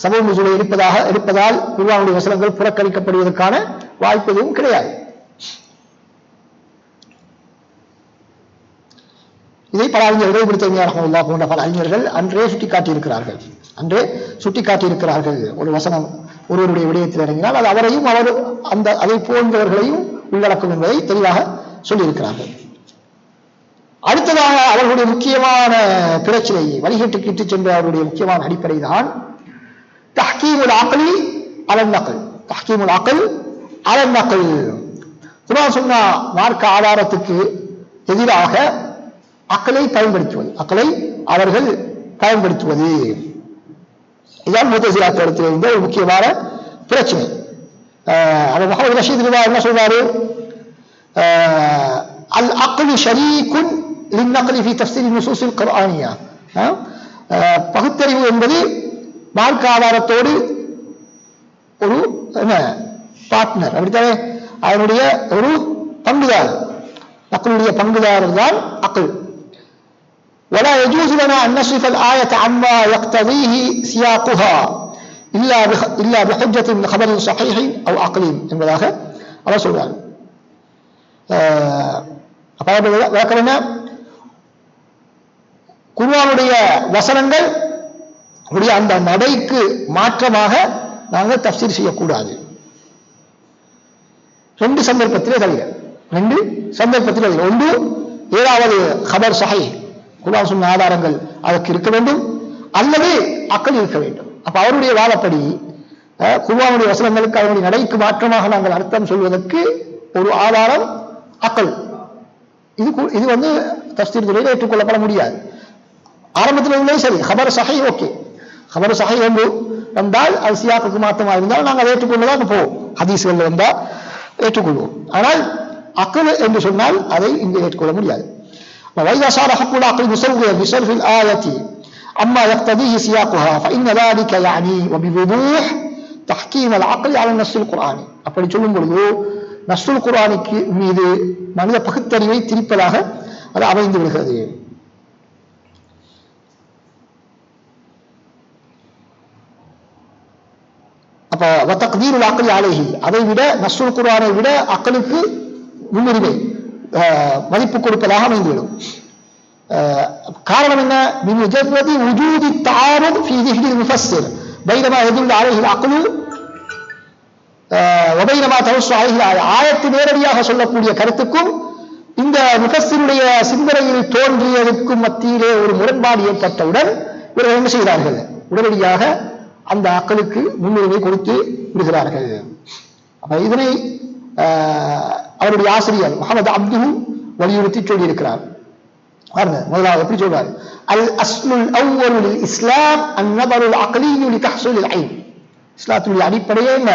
சபபு நுசூல் இருப்பதால் குர்ஆனுடைய வசனங்கள் புறக்கணிக்கப்படுவதற்கான வாய்ப்பு எதுவும் கிடையாது. இதை பல அறிஞர்கள் இப்னு தய்மிய்யா ரஹ்மத்துல்லாஹி போன்ற பல அறிஞர்கள் அன்றே சுட்டிக்காட்டியிருக்கிறார்கள். ஒரு வசனம் ஒருவருடைய விடயத்தில் இறங்கினால் அது அவரையும் அதை போன்றவர்களையும் உள்ளடக்கும் என்பதை தெளிவாக சொல்லியிருக்கிறார்கள். அடுத்ததாக அவர்களுடைய முக்கியமான பிரச்சனையை வழிகேட்டுக்கு இட்டுச் சென்ற அவருடைய முக்கியமான அடிப்படை தான் தஹ்கீமுல் அக்லி அலன் நக்ல். தஹ்கீமுல் அக்ல் அலன் நக்ல். குர்ஆன் சுன்னா மார்க்க ஆதாரத்துக்கு எதிராக அக்லை பயன்படுத்துவது, அக்லை அவர்கள் பயன்படுத்துவது இதுதான் முத்தஸிலாக்களிடத்தில் இருந்த ஒரு முக்கியமான பிரச்சனை. அவர் முஹம்மது ரஷீத் ரிவா என்ன சொல்றாரு, அல் அக்லு ஷரீக்குன் லின்னக்லி ஃபீ தஃப்ஸீர் நுஸூஸில் குர்ஆனியா. பகுத்தறிவு என்பது மார்க்க ஆதாரத்தோடு ஒரு என்ன பார்ட்னர், அப்படித்தானே, அதனுடைய ஒரு பங்குதாரர். அக்லுடைய பங்குதாரர் தான் அக்ல். ولا يجوز لنا أن نصف الآية عما يقتضيه سياقها إلا بحجة من خبر صحيح أو عقل என்பதாக அவர் சொல்றார். அப்ப குர்ஆனுடைய வசனங்கள் அந்த நடைக்கு மாற்றமாக நாங்கள் தஃப்சீர் செய்யக்கூடாது. 2 சந்தர்ப்பத்திலே தவிர, ஒன்று ஏதாவது ஹபர் சஹீஹ் குர்ஆன் சொன்ன ஆதாரங்கள் அதற்கு இருக்க வேண்டும், அல்லது அக்ல் இருக்க வேண்டும். அப்ப அவருடைய வாதப்படி குர்ஆனுடைய வசனங்களுக்கு அவருடைய நடைக்கு மாற்றமாக நாங்கள் அர்த்தம் சொல்வதற்கு ஒரு ஆதாரம் அக்ல். இது வந்து தஃப்சீர் துறையில் ஏற்றுக்கொள்ளப்பட முடியாது. ஆரம்பத்தில் இருந்தாலும் சரி, ஹபர் சஹீஹ் ஓகே, ஹபர் சஹீஹ் என்று வந்தால் அது சியாக்குக்கு மாற்றமாக இருந்தால் நாங்கள் அதை ஏற்றுக்கொண்டுதான் போவோம், ஹதீஸ்கள் வந்தால் ஏற்றுக்கொள்வோம். ஆனால் அக்ல் என்று சொன்னால் அதை இங்கே ஏற்றுக்கொள்ள முடியாது. وإذا صار حق العقل مسويا بصرف الآية أما يقتضيه سياقها فإن ذلك يعني وبوضوح تحكيم العقل على النص القرآني. அப்படி சொல்லும் பொழுது நஸ்ஸுல் குர்ஆனுக்கு மீது மனித பகுத்தறிவை திரிப்பதாக அது அமைந்து விடுகிறது. அப்ப வதக்தீருல் அக்லி அலைஹி, அதை விட நஸ்ஸுல் குர்ஆனை விட அக்லுக்கு முன்னுரிமை மதிப்பு கொடுப்பதாக அமைந்துவிடும். காரணம் என்ன, மின் முஜர்ரதி வுஜூதி தஆருத் ஃபீ ذهن المفسر بينما يدل عليه العقل وبينما تنص عليه الآية. ஆயத்து நேரடியாக சொல்லக்கூடிய கருத்துக்கும் இந்த முஃபஸ்ஸிருடைய சிந்தனையில் தோன்றியதற்கும் மத்தியிலே ஒரு முரண்பாடு ஏற்பட்டவுடன் இவர்கள் என்ன செய்கிறார்கள், உடனடியாக அந்த அக்லுக்கு முன்னுரிமை கொடுத்து விடுகிறார்கள். அப்ப இதனை அவருடைய ஆசிரியர் முஹம்மது அப்துஹு வலியுறுத்தி சொல்லியிருக்கிறார். முதலாவது எப்படி சொல்றாரு, அல் அஸ்லுல் அவ்வலு லில் இஸ்லாம் அன்-நதருல் அக்லியு லிதஹ்ஸீலில் இல்ம். இஸ்லாத்துடைய அடிப்படையே என்ன,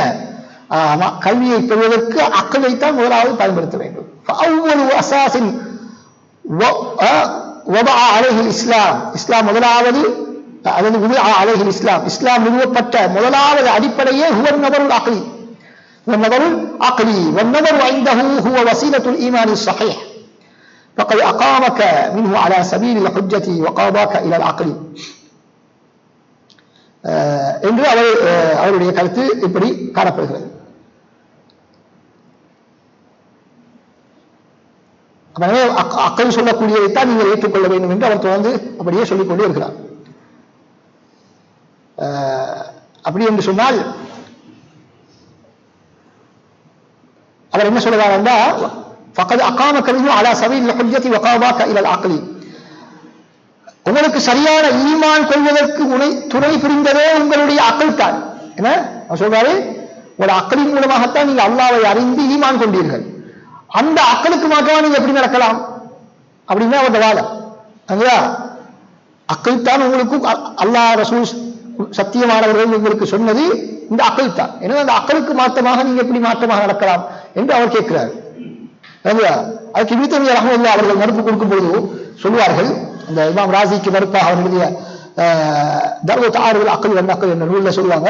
கல்வியை பெறுவதற்கு அக்லை தான் முதலாவது பயன்படுத்த வேண்டும். ஃபஅவ்வலு அஸாஸின் வதஅ அலைஹில் இஸ்லாம், இஸ்லாம் முதலாவது அதாவது வதஅ அலைஹில் இஸ்லாம், இஸ்லாம் நிறுவப்பட்ட முதலாவது அடிப்படையே ஹுவன் நதருல் அக்லி, والنظر عقلي والنظر عنده هو وسيلة الإيمان الصحيح فقد أقامك منه على سبيل الحجة وقاضاك إلى العقل. என்று அவருடைய கருத்து இப்படி காணப்படுகிறது. எனவே அக்கள் சொல்லக்கூடியதைத்தான் நீங்கள் ஏற்றுக்கொள்ள வேண்டும் என்று அவர் தொடர்ந்து அப்படியே சொல்லிக்கொண்டே இருக்கிறார். அப்படி என்று சொன்னால் அவர் என்ன சொல்றார் என்றால் ஃபக்கத் அகாம கலிமு அலா சபீல் ஹுஜ்ஜதி வகாபாக இலல் அக்லி, உங்களுக்கு சரியான ஈமான் கொள்வதற்கு துணை புரிந்ததே உங்களுடைய அக்ல் தான். என்ன சொல்றாரு, உங்களோட அக்லின் மூலமாகத்தான் நீங்க அல்லாஹ்வை அறிந்து ஈமான் கொண்டீர்கள். அந்த அக்களுக்கு மாற்றமா நீங்க எப்படி நடக்கலாம் அப்படின்னா அவருடைய வாதம். அக்கள் தான் உங்களுக்கு அல்லாஹ் ரசூல் சத்தியமானவர்கள் உங்களுக்கு சொன்னது இந்த அக்கள் தான். எனவே அந்த அக்களுக்கு மாற்றமாக நீங்க எப்படி மாற்றமாக நடக்கலாம் என்று அவர் கேட்கிறார். அதுக்கு இப்னு தய்மிய்யா ரஹ்மத்துல்லாஹி அவர்கள் மறுப்பு கொடுக்கும் பொழுது சொல்வார்கள், அந்த இமாம் ராசிக்கு மறுப்பாக அவர் எழுதிய தர்வ தாருல் அக்ல் வன் நக்ல் என்ற நூலில் சொல்லுவாங்க,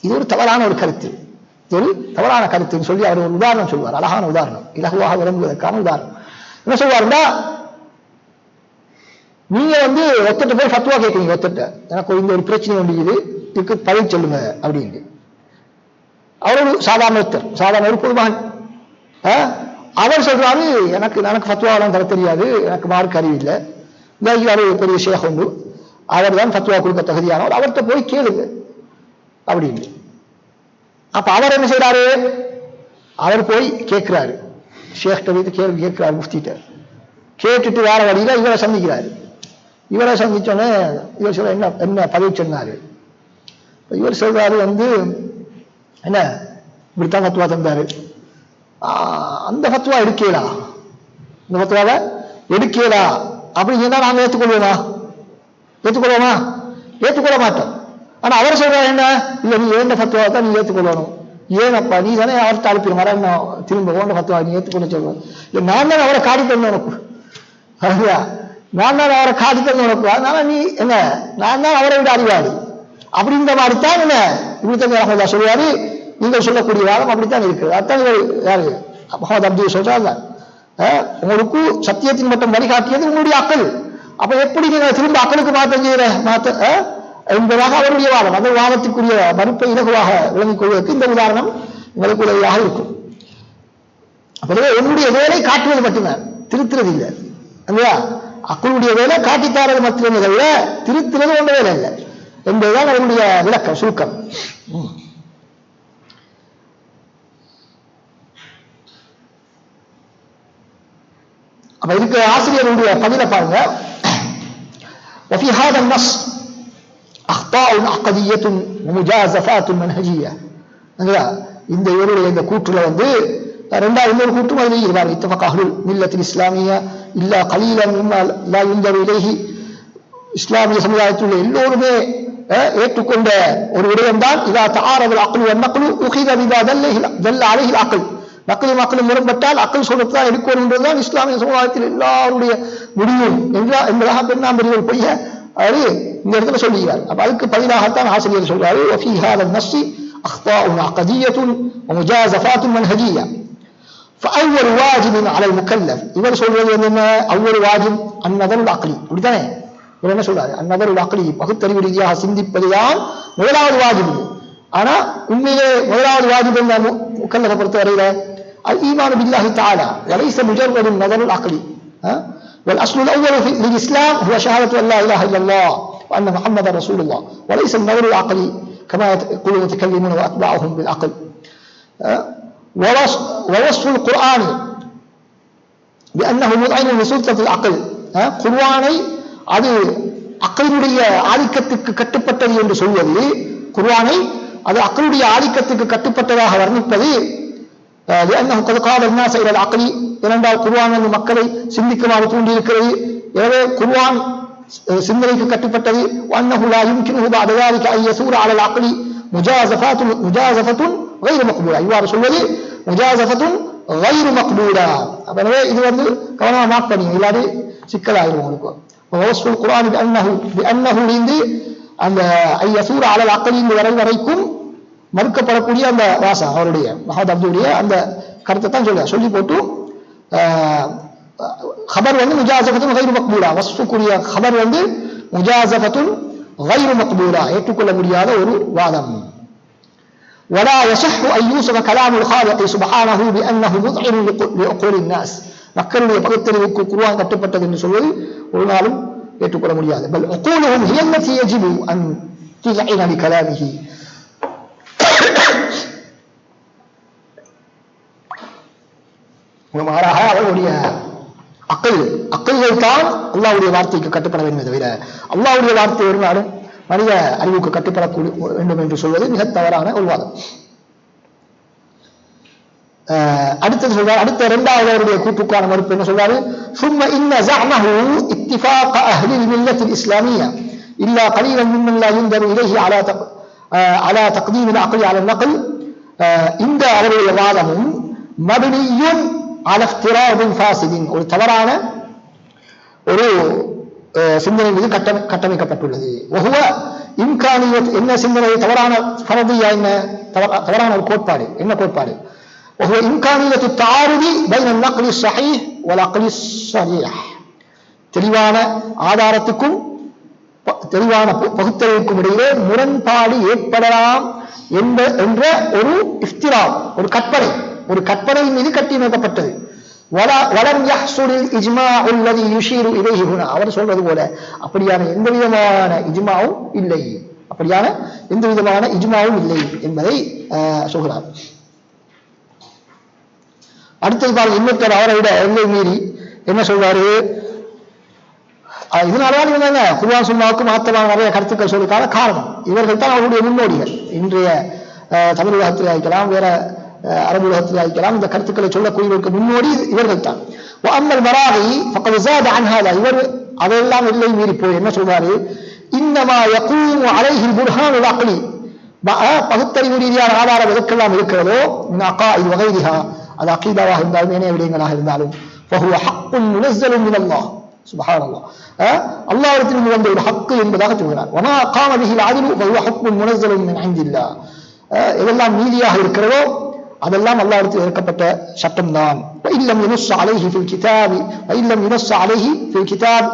இது ஒரு தவறான ஒரு கருத்து, இது ஒரு தவறான கருத்துன்னு சொல்லி அவர் ஒரு உதாரணம் சொல்வார். அழகான உதாரணம், இலகுவாக விளங்குவதற்கான உதாரணம். என்ன சொல்வாருன்னா, நீங்க ஒருத்தட்ட போய் ஃபத்வா கேட்குறீங்க, ஒருத்தட்ட எனக்கு இந்த ஒரு பிரச்சனை வேண்டியது இதுக்கு பதில் சொல்லுங்க அப்படின்னு. அவர் ஒரு சாதாரண ஒரு பொதுமகன். அவர் சொல்றாரு, எனக்கு ஃபத்வாவெல்லாம் தர தெரியாது, எனக்கு மார்க் அறிவில்லை, ஒரு பெரிய ஷேக் உண்டு, அவர் தான் ஃபத்வா கொடுக்க தகுதியானவர், அவர்கிட்ட போய் கேளுங்க அப்படின்னு. அப்ப அவர் என்ன செய்யறாரு, அவர் போய் கேட்கிறாரு, ஷேக் கேள்வி கேட்கிறாரு, முஃப்திட்ட கேட்டுட்டு வேற வழியில இவரை சந்திக்கிறாரு. இவரை சந்திச்சோன்னே இவர் சொல்ல என்ன பதில் சொன்னாரு. இவர் சொல்றாரு என்ன இப்படித்தான் ஃபத்வா தந்தாரு, அந்த ஃபத்வா எடுக்கலா, இந்த ஃபத்வாவை எடுக்கலா அப்படி சொன்னா நாங்க ஏற்றுக்கொள்வோமா? ஏற்றுக்கொள்ள மாட்டோம். ஆனா அவர் சொல்றாரு என்ன, இல்ல நீ ஏண்ட ஃபத்வா தான் நீ ஏற்றுக்கொள்ளணும். ஏனப்பா, நீ தானே அவர்கிட்ட அனுப்பி மரம் திரும்ப ஓண்ட ஃபத்வா நீ ஏற்றுக்கொள்ள சொல்லுவேன். இல்லை நான் தான் அவரை காட்டி தந்தேன் உனக்கு, நான் தான் அவரை காட்டி தந்தேன் உனக்கு, அதனால நீ என்ன, நான் தான் அவரை விட அறிவாளி அப்படின்ற மாதிரி தான் என்ன இப்னு தய்மிய்யா ரஹ்மத்துல்லாஹி சொல்லுவாரு. நீங்கள் சொல்லக்கூடிய வாதம் அப்படித்தான் இருக்குது. அதான் யாரு முஹம்மது அப்துல் சொல்றாங்க, உங்களுக்கு சத்தியத்தின் மட்டும் வழிகாட்டியது உங்களுடைய அக்கள், அப்ப எப்படி நீங்க திரும்ப அக்களுக்கு மாத்த என்பதாக அவருடைய வாதம். அந்த வாதத்திற்குரிய மறுப்பை இலகுவாக விளங்கிக் கொள்வதற்கு இந்த உதாரணம் உங்களுக்கு உதவியாக இருக்கும். அப்பவே என்னுடைய வேலை காட்டுவது மட்டும்தான், திருத்துறது இல்லை. இல்லையா, அக்களுடைய வேலை காட்டித்தாரது மட்டுமே தவிர திருத்துறது ஒன்ற வேலை இல்லை என்பதுதான் அவருடைய விளக்கம், சுருக்கம். அப்ப இதுக்கு ஆசிரியருடைய பதில பாருங்க. وفي هذا النص أخطاء عقدية ومجازفات منهجية. இந்த இவருடைய இந்த கூற்றுல ரெண்டாவது இன்னொரு கூற்றும் அதில் இருக்கிறார். اتفق أهل الملة الإسلامية إلا قليلا مما لا ينظر إليه. இஸ்லாமிய சமுதாயத்தில் உள்ள எல்லோருமே ஏற்றுக்கொண்ட ஒரு விடயம்தான் இதா தஆரத العقل والنقل أخذ بما دل عليه العقل. நக்லும் அக்லும் முரண்பட்டால் அக்கள் சொல்றதுதான் எடுக்கணும் என்றுதான் இஸ்லாமிய சமுதாயத்தில் எல்லாருடைய முடியும் என்பதாக பெண்ணாம்பெரியவர் பொய்ய அவரு இந்த இடத்துல சொல்லுகிறார். அப்ப அதுக்கு பதிலாகத்தான் ஆசிரியர் சொல்றாரு, وفي هذا النص أخطاء عقدية ومجازفات منهجية. فأول واجب على المكلف, இவர் சொல்றது என்ன, அவ்வொரு வாஜிப் அந்நதருல் அக்லி, அப்படித்தானே இவர் என்ன சொல்றாரு, அந்நதருல் அக்லி பகுத்தறிவு ரீதியாக சிந்திப்பதுதான் முதலாவது வாஜிப். ஆனா உண்மையிலே முதலாவது வாஜிப் என்ன முக்கல்லஃபை பொறுத்தவரையில الإيمان بالله تعالى وليس مجرد النظر العقلي. والأصل الأول للإسلام هو شهادة أن لا إله إلا الله وأن محمد رسول الله وليس النظر العقلي كما يقول المتكلمون وأتباعهم بالعقل. ووصف القرآن بأنه مذعن لسلطة العقل, குர்ஆனை அது அக்களுடைய ஆதிக்கத்துக்கு கட்டுப்பட்டது என்று சொல்வது, குர்ஆனை அது அக்களுடைய ஆதிக்கத்துக்கு கட்டுப்பட்டதாக வர்ணிப்பது, لأنه قد قال الناس إلى العقل, ஏனென்றால் குர்ஆன் மக்களை சிந்திக்குமாறு தூண்டியிருக்கிறது. எனவே குர்ஆன் சிந்தனைக்கு கட்டுப்பட்டது. وأنه لا يمكنه بعد ذلك أن يثور على العقل مجازفة غير مقبولة. இவ்வாறு சொல்வது முஜாசஃபத்துன் غير مقبولة. எனவே இது கவனமா மார்க் பண்ணி, இல்லாது சிக்கலாயிரும் உங்களுக்கு. ووصف القرآن بأنه இருந்து அந்த أن يثور على العقل வரைக்கும் மறுக்கப்படக்கூடிய அந்த வாசம் அவருடைய முஹம்மது அப்துடைய அந்த கருத்தை தான் சொல்லி போட்டு கபர் முஜாசஃபத்துன் கைரு மக்பூலா, வஸ்ஃபுக்குரிய கபர் முஜாசஃபத்துன் غير مقبولة ஏற்றுக்கொள்ள முடியாத ஒரு வாதம். ولا يصح أن يوصف كلام الخالق سبحانه بأنه مذعن لعقول الناس. மக்களுடைய பகுத்தறிவுக்கு குர்ஆன் கட்டுப்பட்டது என்று சொல்வது ஒரு நாளும் ஏற்றுக்கொள்ள முடியாது. بل عقولهم هي التي يجب أن تذعن لكلامه. மாறாக அவர்களுடைய அக்கல்கள் தான் அல்லாஹ்வுடைய வார்த்தைக்கு கட்டுப்பட வேண்டும் தவிர அல்லாஹ்வுடைய வார்த்தை ஒரு நாளும் மனித அறிவுக்கு கட்டுப்படக்கூடிய வேண்டும் என்று சொல்வது மிக தவறான ஒரு வாதம். அடுத்தது சொல்றாரு, அடுத்த இரண்டாவது அவருடைய கூட்டுக்கான மறுப்பு என்ன சொல்றாரு? ثم إن زعمه اتفاق أهل الملة الإسلامية إلا قليلا ممن لا ينظر إليه على تقديم العقل على النقل. இந்த அவருடைய வாதமும் மப்னியுன் على افتراض فاسد, ஒரு தவறான ஒரு சிந்தனை மீது கட்டமைக்கப்பட்டுள்ளது. وهو إمكانية, என்ன சிந்தனை? தவறான ஃபரதியா, என்ன தவறான ஒரு கோட்பாடு. என்ன கோட்பாடு? وهو إمكانية التعارض بين النقل الصحيح والعقل الصريح. தெளிவான ஆதாரத்துக்கும் தெளிவான பகுத்தறிவுக்கும் இடையே முரண்பாடு ஏற்படலாம் என்ற ஒரு இஃப்திரா, ஒரு கற்பனை மீது கட்டியமைக்கப்பட்டது. வலம் யஹ்சுல் இஜ்மாஉ அல்லதி யுஷீரு இலைஹி ஹுனா. அவர் சொல்றது போல அப்படியான எந்த விதமான இஜ்மாவும் இல்லை என்பதை சொல்கிறார். அடுத்தது பாருங்க, இன்னொருத்தர் அவரை விட எல்லை மீறி என்ன சொல்றாரு? இதனாலதான் இவங்க குர்ஆன் சுன்னாவுக்கு மாற்றமான நிறைய கருத்துக்கள் சொல்லிக்கான காரணம் இவர்கள் தான் அவருடைய முன்னோடிகள். இன்றைய தமிழ் உலகத்தில் ஆகிக்கலாம், வேற அரபு உலகத்தில் ஆகிக்கலாம், இந்த கருத்துக்களை சொல்லக்கூடியவருக்கு முன்னோடி இவர்கள் தான். அம்மல் மராகி ஃபக்கத் ஸாத அன் ஹாதா, இவர் அதெல்லாம் எல்லை மீறி போய் என்ன சொல்றாரு? இன்னமா யகூமு அலைஹி புர்ஹானுல் அக்லி, பகுத்தறிவு ரீதியான ஆதாரம் எதற்கெல்லாம் இருக்கிறதோ அகாஇத் வகைரிஹா, அது அகீதாவாக இருந்தாலும் ஏனைய விடயங்களாக இருந்தாலும் ஃபஹுவ ஹக்குன் முனஸ்ஸலுன் மினல்லாஹ். சுப்ஹானல்லாஹ், அல்லாஹ்விடத்தில் வந்த ஒரு ஹக்கு என்பதாக சொல்கிறார். வமா காம பிஹில் அத்லு ஃபஹுவ ஹக்குன் முனஸ்ஸலுன் மின் இன்தில்லாஹ், எதெல்லாம் நீதியாக இருக்கிறதோ அதெல்லாம் அல்லாஹ்விடத்தில் இறக்கப்பட்ட சட்டம் தான். வஇல்லம் யுனஸ்ஸ அலைஹி ஃபில் கிதாபி வஇல்லம் யுனஸ்ஸ அலைஹி ஃபில் கிதாப்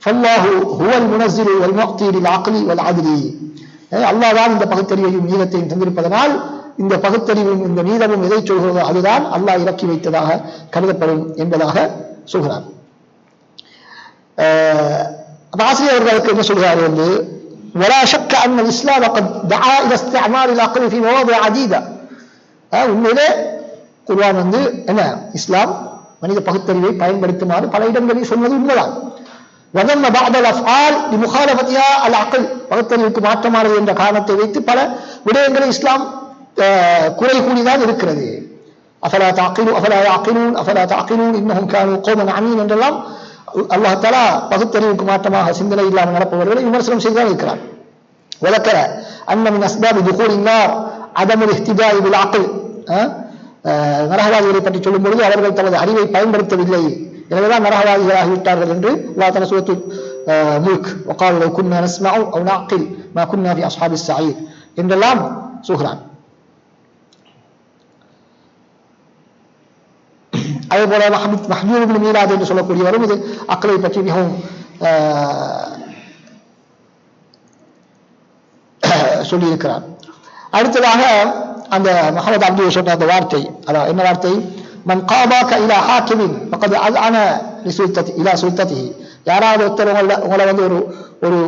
ஃபல்லாஹு ஹுவல் முனஸ்ஸிலு வல் முஅதி லில் அக்லி வல் அத்லி. அல்லாஹ் தான் இந்த பகுத்தறிவையும் நீதத்தையும் தந்திருப்பதனால் இந்த பகுத்தறிவும் இந்த நீதமும் எதை சொல்கிறதோ அதுதான் அல்லாஹ் இறக்கி வைத்ததாக கருதப்படும் என்பதாக சொல்கிறார். ஆசிரியர் அவர்களுக்கு என்ன சொல்கிறார்? ولا شك أن الإسلام قد دعا إلى استعمال العقل في مواضع عديدة. உண்மையிலே குர்ஆன் என்ன, இஸ்லாம் மனித பகுத்தறிவை பயன்படுத்துமாறு பல இடங்களில் சொன்னது உண்மைதான். وذم بعض الأفعال لمخالفتها العقل, பகுத்தறிவுக்கு மாற்றமானது என்ற காரணத்தை வைத்து பல விடயங்களை இஸ்லாம் குறை கூடிதான் இருக்கிறது. அஃபலா தஅகிலூன் இன்னஹும் கானூ கௌமன் அமீன் என்றெல்லாம் அல்லாஹ் தஆலா பகுத்தறிவுக்கு மாற்றமாக சிந்தனை இல்லாமல் நடப்பவர்களை விமர்சனம் செய்துதான் இருக்கிறார். وذكر أن من أسباب دخول النار عدم الاهتداء بالعقل. நரகவாதிகளை பற்றி சொல்லும் பொழுது அவர்கள் தமது அறிவை பயன்படுத்தவில்லை, எனவேதான் நரகவாதிகளாகிவிட்டார்கள் என்று அல்லாஹ் தஆலா சூரத்துல் முல்க் وقالوا لو كنا نسمع أو نعقل ما كنا في أصحاب السعير என்றெல்லாம் சொல்கிறான். அதே போல மஹ்ஜூர் இப்னு மீலாத் என்று சொல்லக்கூடியவரும் இது அக்லை பற்றி மிகவும் சொல்லியிருக்கிறார். அடுத்ததாக அந்த முஹம்மது அப்துல் சொன்ன அந்த வார்த்தை, அதான் என்ன வார்த்தை? மன் காபாக இலா ஹாக்கிமின் ஃபக்கத் அல்அன இலா சுல்தத்திஹி. யாராவது ஒருத்தர் உங்களை ஒரு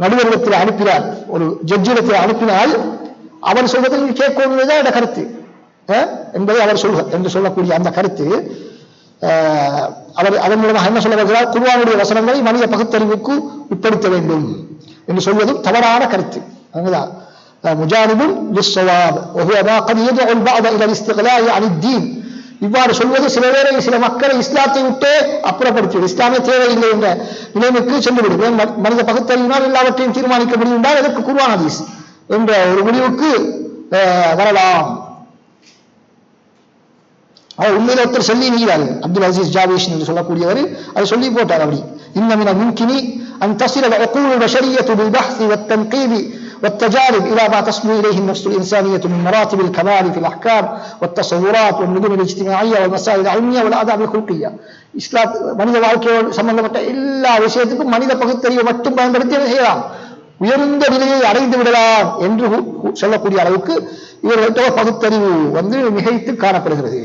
நடுவரிடத்தில் அனுப்பினார், ஒரு ஜட்ஜிடத்தில் அனுப்பினால் அவர் சொல்வதை நீங்க கேட்கணும்னுதான் என்ற கருத்து என்பதை அவர் என்று சொல்லக்கூடிய அந்த கருத்து அவர் அதன் மூலமாக என்ன சொல்ல வருகிறார்? குர்ஆனுடைய வசனங்களை மனித பகுத்தறிவுக்கு உட்படுத்த வேண்டும் என்று சொல்வதும் தவறான கருத்து. அங்கதான் முஜானிபுன் லிஸ்ஸவாப் வஹுவ மா கத் யதுஉ அல்-பஅத இலா al-istighla' 'an ad-din. இவ்வாறு சொல்வது சில வேளை சில மக்களை இஸ்லாத்தை விட்டு அப்புறப்படுத்திவிடும், இஸ்லாமே தேவையில்லை என்ற நிலைமைக்கு சென்றுவிடும். மனித பகுத்தறிவினால் எல்லாவற்றையும் தீர்மானிக்க முடியும் என்றால் அதற்கு குர்ஆன் ஹதீஸ் என்ற ஒரு முடிவுக்கு வரலாம். அவர் உண்மையில ஒருத்தர் சொல்லி நீங்கிறாரு, அப்துல் அசீஸ் ஜாவேஷ் என்று சொல்லக்கூடியவர் அதை சொல்லி போட்டார். அப்படி இன்னமின முன்கினி அன் தஸில العقول البشرية بالبحث والتنقيب والتجارب إلى ما تصل إليه النفس الإنسانية من مراتب الكمال في الأحكام والتصورات والنظم الاجتماعية والمسائل العلمية والآداب الخلقية. இஸ்லாம் மனித வாழ்க்கையோடு சம்பந்தப்பட்ட எல்லா விஷயத்துக்கும் மனித பகுத்தறிவை மட்டும் பயன்படுத்தி செய்யலாம். உயர்ந்த நிலையை அடைந்து விடலாம் என்று சொல்லக்கூடிய அளவுக்கு இவர்கள்ட்ட பகுத்தறிவு மிகைத்து காணப்படுகிறது.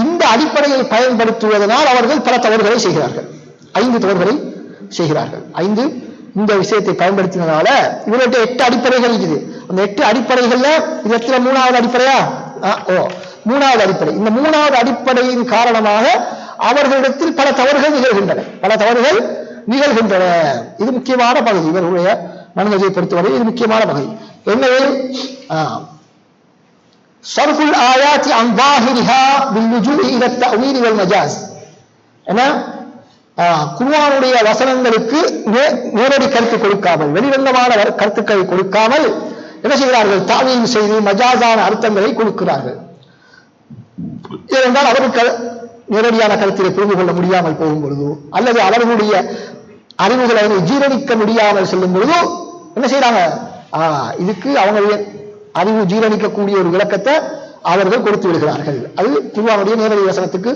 இந்த அடிப்படையை பயன்படுத்துவதனால் அவர்கள் பல தவறுகளை செய்கிறார்கள். 5 தவறுகளை செய்கிறார்கள். 5 இந்த விஷயத்தை பயன்படுத்தினதால இவர்கிட்ட 8 அடிப்படைகள் இருக்குது. அந்த 8 அடிப்படைகள்ல இதுல 3வது அடிப்படையா? மூணாவது அடிப்படை. இந்த 3வது அடிப்படையின் காரணமாக அவர்களிடத்தில் பல தவறுகள் நிகழ்கின்றன. இது முக்கியமான பகுதி. இவர்களுடைய மனதை பொறுத்தவரை இது முக்கியமான பகுதி. எனவே சர்ஃபுல் ஆயாத்தி அன் ஸாஹிரிஹா பில்லுஜூஇ இலா தஅவீல் வல் மஜாஸ். குர்ஆனுடைய வசனங்களுக்கு நேரடி கருத்து கொடுக்காமல், வெளிவந்தமான கருத்துக்களை கொடுக்காமல் என்ன செய்கிறார்கள்? தாவீல் செய்து மஜாஸான அர்த்தங்களை கொடுக்கிறார்கள். ஏனென்றால் அவருக்கு நேரடியான கருத்திலே புரிந்து கொள்ள முடியாமல் போகும் பொழுது, அல்லது அவர்களுடைய அறிவுகளை ஜீரணிக்க முடியாமல் செல்லும் பொழுது என்ன செய்யறாங்க? இதுக்கு அவங்களுடைய அறிவு ஜீரணிக்கக்கூடிய ஒரு விளக்கத்தை அவர்கள் கொடுத்து விடுகிறார்கள். அது குர்ஆனுடைய நேரடி வசனத்துக்கு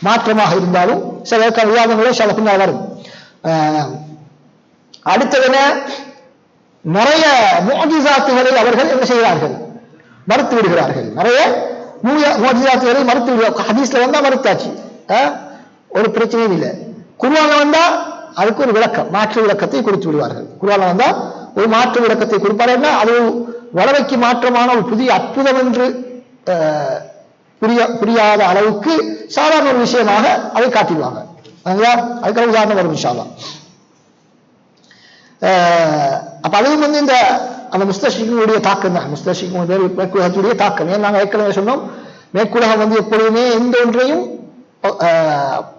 மாற்றமாக இருந்தாலும் சில விவாதங்களே சில பின்னால் வரும். அடுத்தது நிறைய முஅஜிசாத்துகளை அவர்கள் என்ன செய்கிறார்கள்? மறுத்து விடுகிறார்கள். நிறைய முஅஜிசாத்துகளை மறுத்து விடுவார்கள். ஹதீஸ்ல வந்தா மறுத்தாச்சு, ஒரு பிரச்சனையும் இல்லை. குர்ஆன்ல வந்தா அதுக்கு ஒரு விளக்கம், மாற்று விளக்கத்தை கொடுத்து விடுவார்கள். குர்ஆன்ல வந்தா ஒரு மாற்று விளக்கத்தை கொடுப்பாருன்னா அது வளமைக்கு மாற்றமான ஒரு புதிய அற்புதம் என்று புரியாத அளவுக்கு சாதாரண ஒரு விஷயமாக அதை காட்டிடுவாங்க. அதுக்காக உதாரணம் வரும் இன்ஷா அல்லாஹ். அப்ப அதுவும் இந்த அந்த முஸ்தஷிகளுடைய தாக்கம் தான். முஸ்தஷிகளுடைய மேற்குலகத்துடைய தாக்கம். ஏன் நாங்கள் ஏற்கனவே சொன்னோம், மேற்குலகம் எப்பொழுதுமே எந்த ஒன்றையும்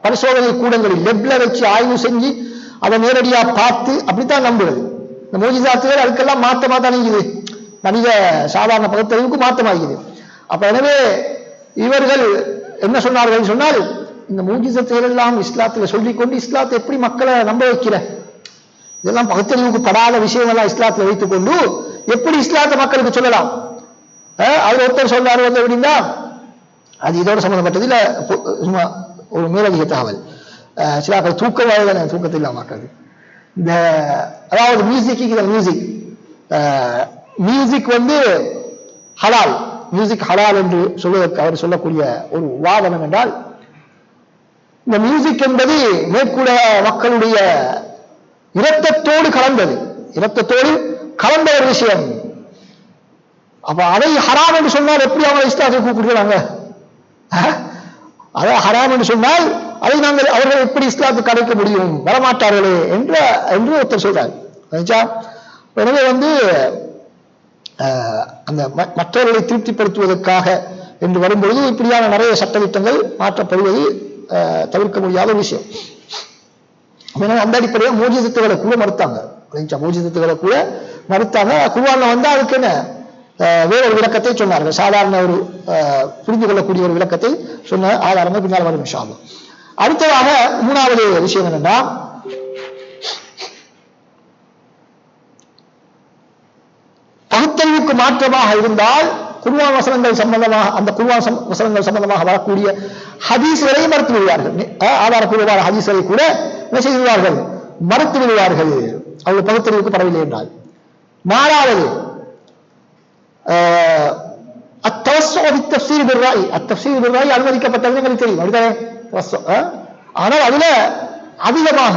பரிசோதனை கூடங்களில் லெப்ல வச்சு ஆய்வு செஞ்சு அதை நேரடியா பார்த்து அப்படித்தான் நம்புறது. இந்த மோஜிசாத்துகள் அதுக்கெல்லாம் மாற்றமா தான் இருக்குது. மனித சாதாரண பகுத்தறிவுக்கு மாற்றமாகிறது. அப்ப எனவே இவர்கள் என்ன சொன்னார்கள் சொன்னால், இந்த மூஜிசத்துகள் எல்லாம் இஸ்லாத்துல சொல்லிக்கொண்டு இஸ்லாத்தை எப்படி மக்களை நம்ப வைக்கிற, இதெல்லாம் பகுத்தறிவுக்கு படாத விஷயங்கள்லாம் இஸ்லாத்துல வைத்துக் கொண்டு எப்படி இஸ்லாத்தை மக்களுக்கு சொல்லலாம்? அது ஒருத்தர் சொன்னாரு எப்படின்னா, அது இதோட சம்பந்தப்பட்டது இல்ல, சும்மா ஒரு மேலதிக தகவல். சிலாக்கள் தூக்கத்தை இல்லாம மாக்காது. இந்த அதாவது மியூசிக் ஹலால், மியூசிக் ஹலால் என்று சொல்வதற்கு அவர் சொல்லக்கூடிய ஒரு வாதம் என்றால், இந்த மியூசிக் என்பது மேற்குல மக்களுடைய இரத்தத்தோடு கலந்த ஒரு விஷயம். அப்ப அதை ஹராம் என்று சொன்னால் எப்படி அவங்க இஸ்லாத்தை கூப்பிடுறாங்க? அதை ஹராம் என்று சொன்னால் அதை நாங்கள் அவர்கள் எப்படி இஸ்லாத்துக்கு அடைக்க முடியும், வரமாட்டார்களே என்று ஒருத்தர் சொல்றார். எனவே அந்த மற்றவர்களை திருப்திப்படுத்துவதற்காக என்று வரும்பொழுது இப்படியான நிறைய சட்டத்திட்டங்கள் மாற்றப்படுவது தவிர்க்க முடியாத விஷயம். அந்த அடிப்படையில் மோஜிசத்துகளை கூட மறுத்தாங்க. குர்ஆன்ல அதுக்கு என்ன வேறொரு விளக்கத்தை சொன்னார்கள். சாதாரண ஒரு புரிந்து கொள்ளக்கூடிய ஒரு விளக்கத்தை சொன்ன ஆதாரங்கள் பின்னால் வரும் இன்ஷா அல்லாஹ். அடுத்ததாக 3வது விஷயம் என்னன்னா, பகுத்தறிவுக்கு மாற்றமாக இருந்தால் குர்ஆன் வசனங்கள் சம்பந்தமாக, அந்த குர்ஆன் வசனங்கள் சம்பந்தமாக வரக்கூடிய ஹதீஸ்களை மறுத்து விடுவார்கள். ஆதாரப்பூர்வமான ஹதீஸ்களை கூட என்ன செய்வார்கள்? மறுத்து விடுவார்கள். அவர்கள் பகுத்தறிவுக்கு படவில்லை என்றால். 4வது அத்தஃப்ஸீர் பிர்ராய் அனுமதிக்கப்பட்டது எங்களுக்கு தெரியும். ஆனால் அதுல அதிகமாக,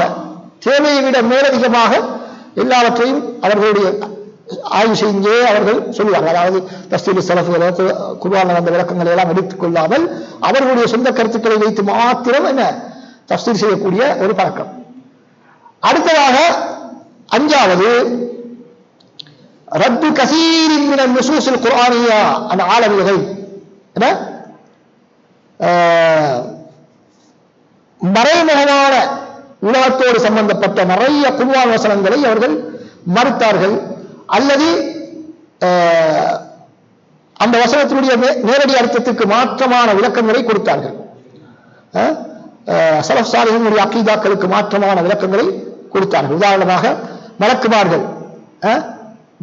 தேவையை விட மேலதிகமாக எல்லாவற்றையும் அவர்களுடைய ஆய்வு செஞ்சே அவர்கள் சொல்லுவார்கள். அதாவது தஃப்ஸீர் ஸலஃப்கள் குர்ஆன்ல வந்த விளக்கங்களை எல்லாம் எடுத்துக் கொள்ளாமல் அவர்களுடைய சொந்த கருத்துக்களை வைத்து மாத்திரம் என்ன தஃப்ஸீர் செய்யக்கூடிய ஒரு பழக்கம். அடுத்ததாக 5வது ரத்து கஸீரின் மினன் நுஸூஸில் குர்ஆனியா அன் ஆலமில் கைப். மறைமுகமான உலகத்தோடு சம்பந்தப்பட்ட நிறைய குர்ஆன் வசனங்களை அவர்கள் மறுத்தார்கள், அல்லது அந்த வசனத்தினுடைய நேரடி அர்த்தத்துக்கு மாற்றமான விளக்கங்களை கொடுத்தார்கள். ஸலஃப் ஸாலிஹீனுடைய அகீதாக்களுக்கு மாற்றமான விளக்கங்களை கொடுத்தார்கள். உதாரணமாக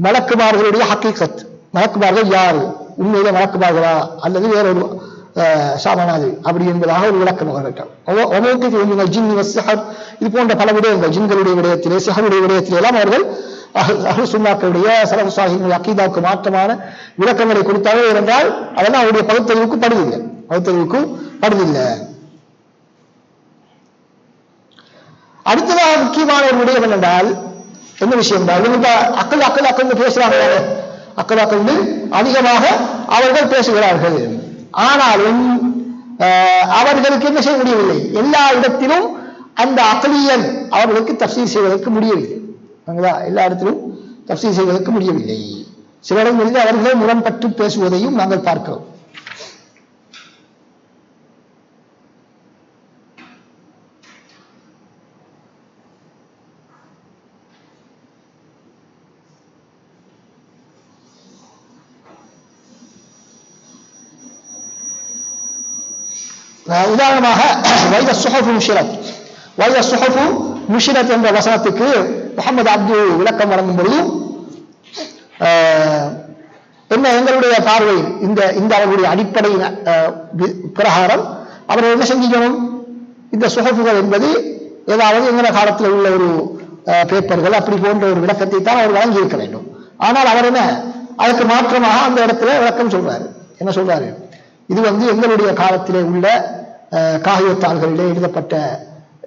மலக்குமார்களுடைய ஹக்கீகத், மலக்குமார்கள் யாரு, உண்மையிலே மலக்குமார்களா அல்லது வேறொரு சாமானாது அப்படி என்பதாக ஒரு விளக்கம் அவர்கள் ஜின் சிஹர் இது போன்ற பல விடயங்கள் ஜின்களுடைய விடயத்திலே சிஹருடைய விடயத்திலே எல்லாம் அவர்கள் சுன்னாக்களுடைய சலஃபு ஸாலிஹீன்களுடைய அக்கீதாவுக்கு மாற்றமான விளக்கங்களை கொடுத்தார்கள் என்றால் அதெல்லாம் அவருடைய பகுத்தறிவுக்கு படுதில்லை. அடுத்ததாக முக்கியமான ஒரு விடயம் என்னென்றால் என்ன விஷயம் என்றால் அக்கல் பேசுறாங்க. அக்கல் அதிகமாக அவர்கள் பேசுகிறார்கள். ஆனாலும் அவர்களுக்கு என்ன செய்ய முடியவில்லை, எல்லா இடத்திலும் அந்த அக்லியல் அவர்களுக்கு தஃப்சீர் செய்வதற்கு முடியவில்லை. எல்லா இடத்திலும் தஃப்சீர் செய்வதற்கு முடியவில்லை. சில இடங்களில் அவர்களே முரண்பட்டு பேசுவதையும் நாங்கள் பார்க்கிறோம். உதாரணமாக வைத சுஹஃபு முஷிரத் என்ற வசனத்துக்கு முஹம்மது அப்து விளக்கம் வழங்கும் பொழுது என்ன எங்களுடைய பார்வையில் இந்த அவர்களுடைய அடிப்படை பிரகாரம் அவர்கள் என்ன செஞ்சிக்கணும், இந்த சுஹஃபுகள் என்பது ஏதாவது எங்கள காலத்தில் உள்ள ஒரு பேப்பர்கள் அப்படி போன்ற ஒரு விளக்கத்தை தான் அவர் வழங்கி இருக்க வேண்டும். ஆனால் அவர் என்ன அதற்கு மாற்றமாக அந்த இடத்துல விளக்கம் சொல்றாரு. என்ன சொல்றாரு, இது எங்களுடைய காலத்திலே உள்ள காகிதத்தாள்களிலே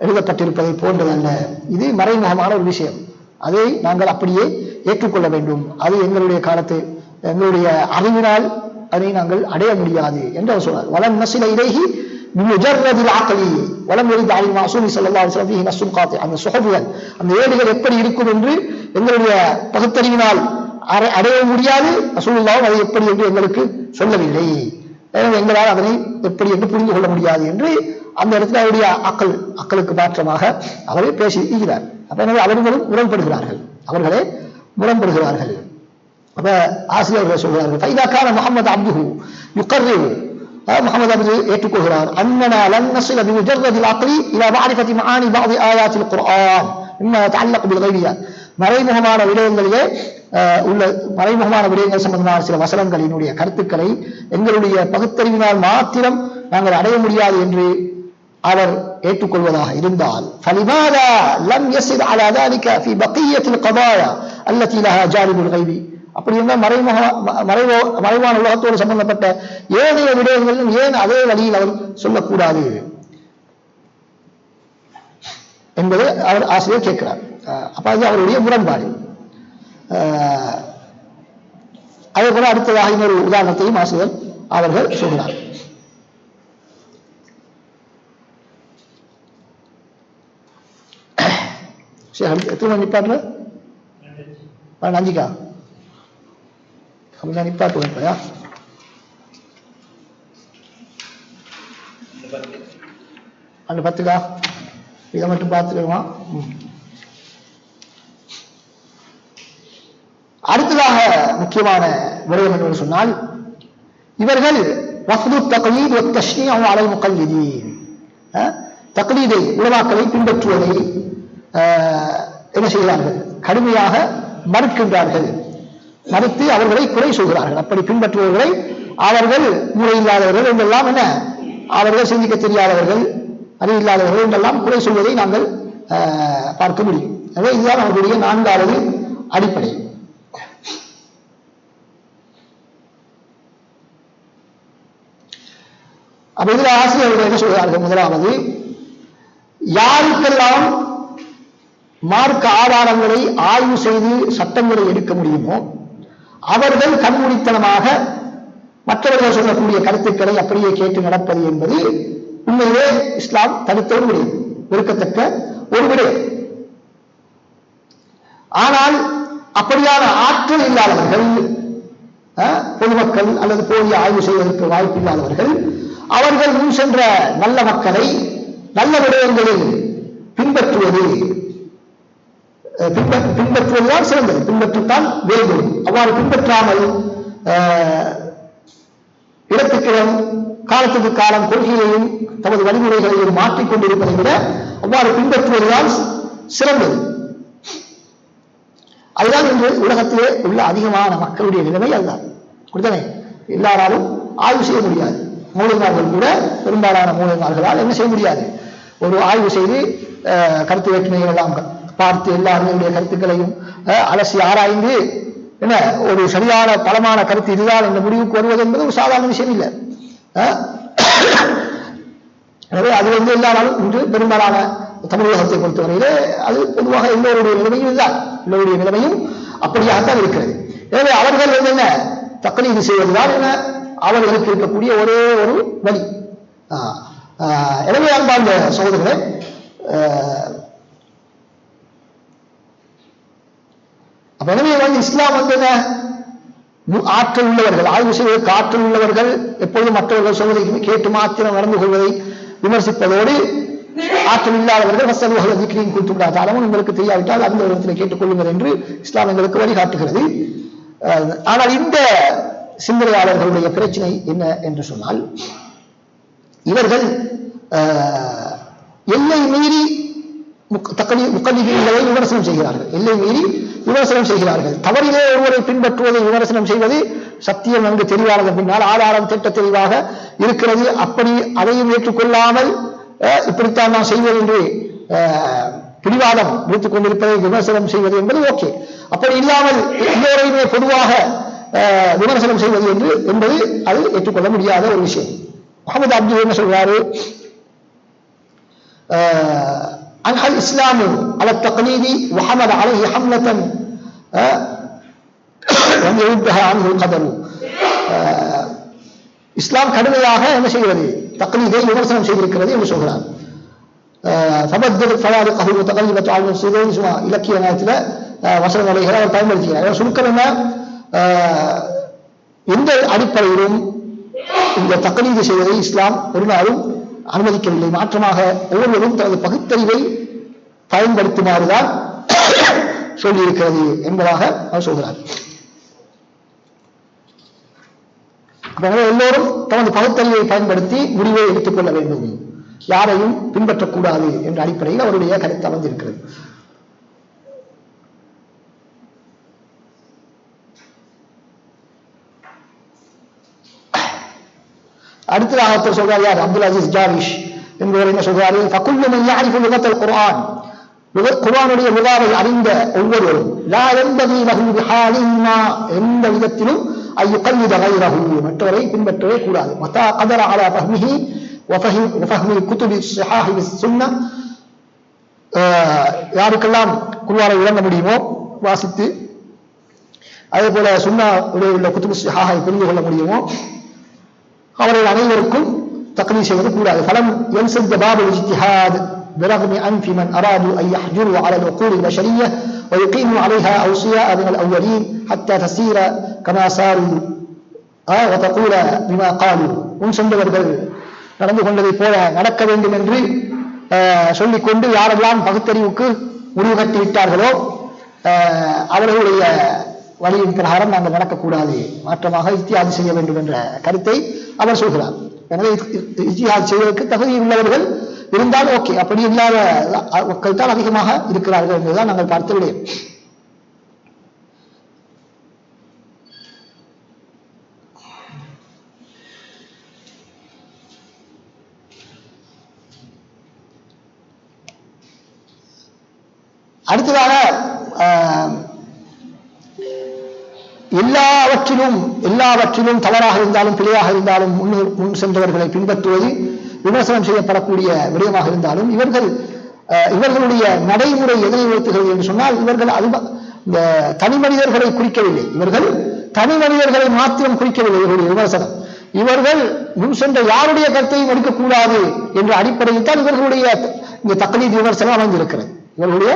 எழுதப்பட்டிருப்பதை போன்றதல்ல, இது மறைமுகமான ஒரு விஷயம், அதை நாங்கள் அப்படியே ஏற்றுக்கொள்ள வேண்டும், அது எங்களுடைய காலத்து எங்களுடைய அறிவினால் அதை நாங்கள் அடைய முடியாது என்று அவர் சொன்னார். வலம் நசில இலேஹி பிமுஜர்ரதில் ஆக்லி வலம் யரித் அலி மஅசூமி ஸல்லல்லாஹு அலைஹி வஸல்லம் ஃபீஹி நஸ்ஸுன் காத்தி. அந்த சுஹஃபுகள் அந்த ஏடுகள் எப்படி இருக்கும் என்று எங்களுடைய பகுத்தறிவினால் அடைய முடியாது, ரசூலுல்லாஹ் அதை எப்படி என்று எங்களுக்கு சொல்லவில்லை, எனவே எங்களால் அதனை எப்படி என்று புரிந்து கொள்ள முடியாது என்று அந்த இடத்துல அவருடைய அக்களுக்கு மாற்றமாக அவரே பேசி இருக்கிறார். அப்ப எனவே அவர்களும் முரண்படுகிறார்கள். அப்ப ஆசிரியர்கள் சொல்கிறார்கள், ஃபைதாக்கான முஹம்மது அப்துஹு யுகர்ரிரு, முஹம்மது அப்து ஏற்றுக்கொள்கிறார், அன்னனா லன் நஸில பிமுஜர்ரதில் அக்லி இலா மஅரிஃபதி மஆனி பஅதி ஆயாத்தில் குர்ஆன் மிம்மா யதஅல்லகு பில் கைபியாத். மறைமுகமான விடயங்கள் சம்பந்தமான சில வசனங்களினுடைய கருத்துக்களை எங்களுடைய பகுத்தறிவினால் மாத்திரம் நாங்கள் அடைய முடியாது என்று அவர் ஏற்றுக்கொள்வதாக இருந்தால் ஃபலிமாதா லம் யஸில் அலா ذلك في بقيه القضايا التي لها جانب الغيب. அப்படி என்றால் மறைவான உலகத்தோடு சம்பந்தப்பட்ட ஏனைய விடயங்களிலும் ஏன் அதே வழியில் அவர் சொல்லக்கூடாது என்பதை அவர் ஆசிரியர் கேட்கிறார். அப்ப அது அவருடைய முரண்பாடு. அதே போல அடுத்ததாக இன்னொரு உதாரணத்தையும் ஆசிரியர் அவர்கள் சொல்கிறார். எத்தனை நிப்பாட்டுல 5க்கா அப்படின்னா நிப்பாட்டு வைப்பையா 10க்கா இதை மட்டும் பார்த்துக்கணுமா? அடுத்ததாக முக்கியமான விடயம் என்று சொன்னால் இவர்கள் வஃது தக்லீத் வ தஷ்னீஉ அலல் முகல்லிதீன், தக்லீதை உலமாக்களை பின்பற்றுவதை என்ன செய்கிறார்கள், கடுமையாக மறுத்து அவர்களை குறை சொல்கிறார்கள். அப்படி பின்பற்றுபவர்களை அவர்கள் முறையில்லாதவர்கள் என்றெல்லாம் என்ன அவர்கள் சிந்திக்க தெரியாதவர்கள் அறிவில்லாதவர்கள் என்றெல்லாம் குறை சொல்வதை நாங்கள் பார்க்க முடியும். எனவே இதுதான் அவர்களுடைய 4வது அடிப்படை. அப்ப இதுல ஆசிரியர்கள் என்ன சொல்கிறார்கள், முதலாவது யாருக்கெல்லாம் மார்க்க ஆதாரங்களை ஆய்வு செய்து சட்டங்களை எடுக்க முடியுமோ அவர்கள் கண்மூடித்தனமாக மற்றவர்கள் சொல்லக்கூடிய கருத்துக்களை அப்படியே கேட்டு நடப்பது என்பது உண்மையிலே இஸ்லாம் தடுத்த ஒரு விடயம், வெறுக்கத்தக்க ஒரு விடயம். ஆனால் அப்படியான ஆற்றல் இல்லாதவர்கள், பொதுமக்கள் அல்லது போதிய ஆய்வு செய்வதற்கு வாய்ப்பு இல்லாதவர்கள், அவர்கள் முன் சென்ற நல்ல மக்களை நல்ல விடயங்களில் பின்பற்றுவதுதான் சிறந்தது, பின்பற்றத்தான் வேண்டும். அவ்வாறு பின்பற்றாமல் இடத்துக்கிடம் காலத்துக்கு காலம் கொள்கையையும் தமது வழிமுறைகளையும் மாற்றிக்கொண்டிருப்பதை விட அவ்வாறு பின்பற்றுவதுதான் சிறந்தது. அதுதான் இன்று உலகத்திலே உள்ள அதிகமான மக்களுடைய நிலைமை. அதுதான் கொடுத்தனே எல்லாராலும் ஆய்வு செய்ய முடியாது. மூலமார்கள் கூட பெரும்பாலான மூலமார்களால் என்ன செய்ய முடியாது, ஒரு ஆய்வு செய்து கருத்து வேற்றுமைகள் எல்லாம் பார்த்து எல்லா அறிஞருடைய கருத்துக்களையும் அலசி ஆராய்ந்து என்ன ஒரு சரியான பலமான கருத்து இதுதான் என்ற முடிவுக்கு வருவது என்பது ஒரு சாதாரண விஷயம் இல்லை. எனவே அது எல்லாராலும் இன்று பெரும்பாலான தமிழகத்தை பொறுத்தவரையிலே அது பொதுவாக எல்லோருடைய நிலைமையும் இதுதான், எல்லோருடைய நிலைமையும் அப்படியாகத்தான் இருக்கிறது. எனவே அவர்கள் என்ன தக்லீது செய்வதுதான் என அவர்களுக்கு இருக்கக்கூடிய ஒரே ஒரு வழி. எனவே அன்பார்ந்த சகோதரர்களே, எனவே இஸ்லாம் என்ன ஆற்றல் உள்ளவர்கள், ஆய்வு செய்வதற்கு ஆற்றல் உள்ளவர்கள் எப்பொழுதும் மற்றவர்கள் சொல்வதை கேட்டு மாத்திரம் நடந்து கொள்வதை விமர்சிப்பதோடு, ஆற்றல் இல்லாதவர்கள் வசதிகள் விக்ரியின் குறித்துள்ளாதாலும் உங்களுக்கு தெரியாவிட்டால் அந்த இடத்தில் கேட்டுக்கொள்ளுங்கள் என்று இஸ்லாம் எங்களுக்கு வழிகாட்டுகிறது. ஆனால் இந்த சிந்தனையாளர்களுடைய பிரச்சனை என்ன என்று சொன்னால், இவர்கள் எல்லை மீறி முக்கல்லிகளை விமர்சனம் செய்கிறார்கள், எல்லை மீறி விமர்சனம் செய்கிறார்கள். தவறிலே ஒருவரை பின்பற்றுவதை விமர்சனம் செய்வது சத்தியம் நன்கு தெளிவானது பின்னால் ஆதாரம் திட்ட தெளிவாக இருக்கிறது, அப்படி அதையும் ஏற்றுக்கொள்ளாமல் இப்படித்தான் நான் செய்வது என்று பிடிவாதம் எடுத்துக் கொண்டிருப்பதை விமர்சனம் செய்வது என்பது ஓகே. அப்படி இல்லாமல் எல்லோரையுமே பொதுவாக விமர்சனம் செய்வது என்பது அது ஏற்றுக்கொள்ள முடியாத ஒரு விஷயம். முகமது அப்துல் என்ன சொல்றாரு, அன்ஹல் இஸ்லாமு அல தக்லீதி வஹமல அலைஹி ஹம்லத்தன் யருத்தஹா அன்ஹு கதரு. இஸ்லாம் கடுமையாக என்ன செய்கிறது, தக்லீதை விமர்சனம் செய்திருக்கிறது என்று சொல்கிறார். இலக்கிய நேரத்தில் வசனம் வலைகளை அவர் பயன்படுத்துகிறார். சுருக்கம் என்ன, எந்த அடிப்படையிலும் இந்த தக்லீது செய்வதை இஸ்லாம் ஒரு நாளும் அனுமதிக்கவில்லை. மாற்றமாக ஒவ்வொருவரும் தனது பகுத்தறிவை பயன்படுத்துமாறுதான் சொல்லியிருக்கிறது என்பதாக அவர் சொல்கிறார். எல்லோரும் தனது பகுத்தறிவை பயன்படுத்தி முடிவை எடுத்துக் கொள்ள வேண்டும், யாரையும் பின்பற்றக்கூடாது என்ற அடிப்படையில் அவருடைய கருத்து அமைந்திருக்கிறது. அடுத்ததாக சொல்றார் யார், அப்துல் அஜீஸ் ஜாவிஷ் என்பவர் என்ன சொல்றாரு, ஃபகுல்லு மன் யஅரிஃபு லுகத்தல் குர்ஆன், குர்ஆனுடைய லுகாவை அறிந்த ஒவ்வொருவரும் லா யன்பகி லஹு பிஹாலின் மா, எந்த விதத்திலும் அய்யுகல்லித கைரஹு, மற்றவரை பின்பற்றவே கூடாது. மதா கதர அலா ஃபஹ்மிஹி வஃபஹ்மி குதுபி ஸஹாஹி வஸ்ஸுன்னா, யாருக்கெல்லாம் குர்ஆனை விளங்க முடியுமோ வாசித்து அதே போல சுன்னாவுடைய உள்ள குதுபு ஸஹாஹை புரிந்து கொள்ள முடியுமோ அவர்கள் அனைவருக்கும் தக்லீத் செய்வது கூடாது. ஃபலம் யன்சத் பாபுல் இஜ்திஹாத் برغم أنف من أرادوا أن يحجروا على العقول البشرية ويقيموا عليها أوصياء من الأولين حتى تسير كما ساروا وتقول بما قالوا. முன் சென்றவர்கள் நடந்து கொண்டதை போல நடக்க வேண்டும் என்று சொல்லிக்கொண்டு யாரெல்லாம் பகுத்தறிவுக்கு முடிவு கட்டி விட்டார்களோ அவர்களுடைய வழியின் பிரகாரம் நாங்கள் நடக்கக்கூடாது, மாற்றமாக இஜ்திஹாத் செய்ய வேண்டும் என்ற கருத்தை அவர் சொல்கிறார். எனவே இஜ்திஹாத் செய்வதற்கு தகுதி உள்ளவர்கள் இருந்தால் ஓகே, அப்படி இல்லாத மக்கள் தான் அதிகமாக இருக்கிறார்கள் என்பதுதான் நாங்கள் பார்த்த விடயம். அடுத்ததாக எல்லாவற்றிலும் தவறாக இருந்தாலும் பிழையாக இருந்தாலும் முன் சென்றவர்களை பின்பற்றுவது விமர்சனம் செய்யப்படக்கூடிய விடயமாக இருந்தாலும் இவர்களுடைய நடைமுறை எதனை உயர்த்துகிறது என்று சொன்னால், இவர்கள் இந்த தனி மனிதர்களை குறிக்கவில்லை, இவர்கள் தனி மனிதர்களை மாத்திரம் குறிக்கவில்லை இவர்களுடைய விமர்சனம். இவர்கள் முன் சென்ற யாருடைய கருத்தையும் எடுக்கக்கூடாது என்ற அடிப்படையில் தான் இவர்களுடைய இந்த தக்லீத் விமர்சனம் அமைந்திருக்கிறது. இவர்களுடைய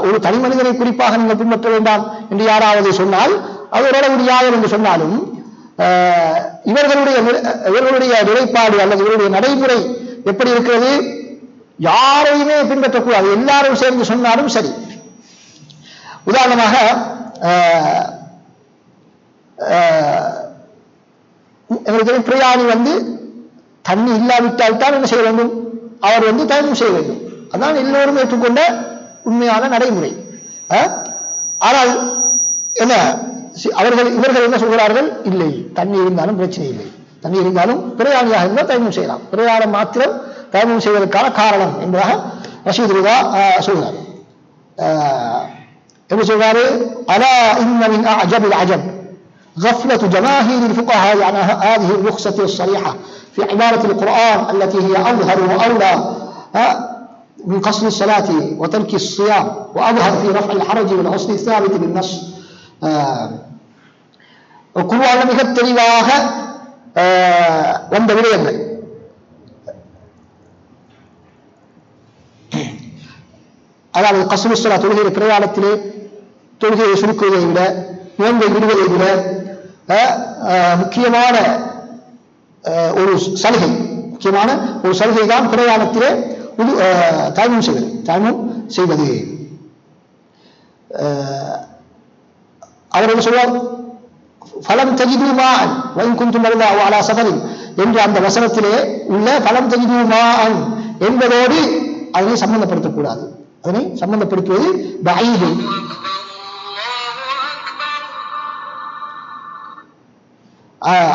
ஒரு தனி மனிதனை குறிப்பாக நீங்கள் பின்பற்ற வேண்டாம் என்று யாராவது சொன்னால் அது ஓரளவு யார் என்று சொன்னாலும் இவர்களுடைய நிலைப்பாடு அல்லது இவருடைய நடைமுறை எப்படி இருக்கிறது, யாரையுமே பின்பற்றக்கூடாது, எல்லாரும் சேர்ந்து சொன்னாலும் சரி. உதாரணமாக எங்களுக்கு பிரயாணி தண்ணி இல்லாவிட்டால் தான் என்ன செய்ய வேண்டும், அவர் தயமம் செய்ய வேண்டும். அதான் எல்லோரும் ஏற்றுக்கொண்ட உண்மையான நடைமுறை. ஆனால் என்ன இவர்கள் என்ன சொல்கிறார்கள், இல்லை தண்ணி இருந்தாலும் பிரச்சனை இல்லை, தண்ணீர் இருந்தாலும் பிரயாணியாக இருந்தால் தயமம் செய்யலாம். பிரயாணம் மாத்திரம் தயமம் செய்வதற்கான காரணம் என்பதாக ரஷீத் ரிதா சொல்றார். எப்படி சொல்றாரு? அலா இன்ன மின் அஜபில் அஜப் غفلة جماهير الفقهاء عن هذه الرخصة الصريحة في عبارة القرآن التي هي أظهر وأولى من قصر الصلاة وترك الصيام وأظهر في رفع الحرج والأصل الثابت بالنص. குர்ஆன்ல மிக தெளிவாக வந்த விடயங்கள் அதாவது கஸ்ரு ஸலாத் தொழுகை பிரயாணத்திலே தொழுகையை சுருக்குவதை விட நோன்பை விடுவதை விட முக்கியமான ஒரு சலுகை தான் பிரயாணத்திலே தயமம் செய்வது. அவர் என்ன சொல்வார்? ஃபலம் தஜிது மாஅன் வ இன் குன்தும் மர்தா அவ் அலா ஸஃபரின் என்ற அந்த வசனத்திலே உள்ள ஃபலம் தஜிது மாஅன் என்பதோடு அதனை சம்பந்தப்படுத்தக்கூடாது. அதனை சம்பந்தப்படுத்துவது பஈது.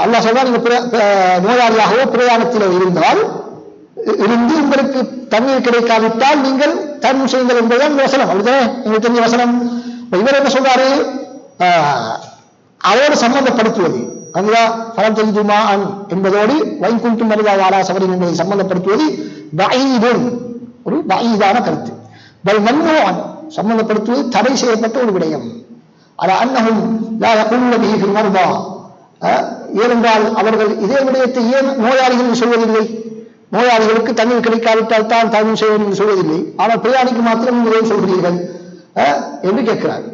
அல்லாஹ் சொல்றான், நீங்க நோயாளியாகவோ பிரயாணத்தில் இருந்து உங்களுக்கு தண்ணீர் கிடைக்காவிட்டால் நீங்கள் தயமம் செய்யுங்கள் என்பதுதான் வசனம். அப்படித்தானே எங்களுக்கு தெரிஞ்ச வசனம். இவர் என்ன சொல்றாரு? அதோடு சம்பந்தப்படுத்துவது அதுதான் ஃபலம் தஜிது மாஅன் என்பதோடு வ இன் குன்தும் மர்தா அவ் அலா ஸஃபரின் என்பதை சம்பந்தப்படுத்துவது பஈதுன், ஒரு பஈதான கருத்து. பல் மம்னூஅன் சம்பந்தப்படுத்துவது தடை செய்யப்பட்ட ஒரு விடயம். அலா அன்னஹும் லா யகூலுன பிஹி ஃபில் மர்தா, ஏனென்றால் அவர்கள் இதே விடயத்தை ஏன் நோயாளிகள் சொல்வதில்லை? நோயாளிகளுக்கு தண்ணீர் கிடைக்காவிட்டால் தான் தயமம் செய்வது என்று சொல்வதில்லை, ஆனால் பிரயாணிக்கு மாத்திரம் நீங்கள் ஏன் சொல்கிறீர்கள் என்று கேட்கிறார்.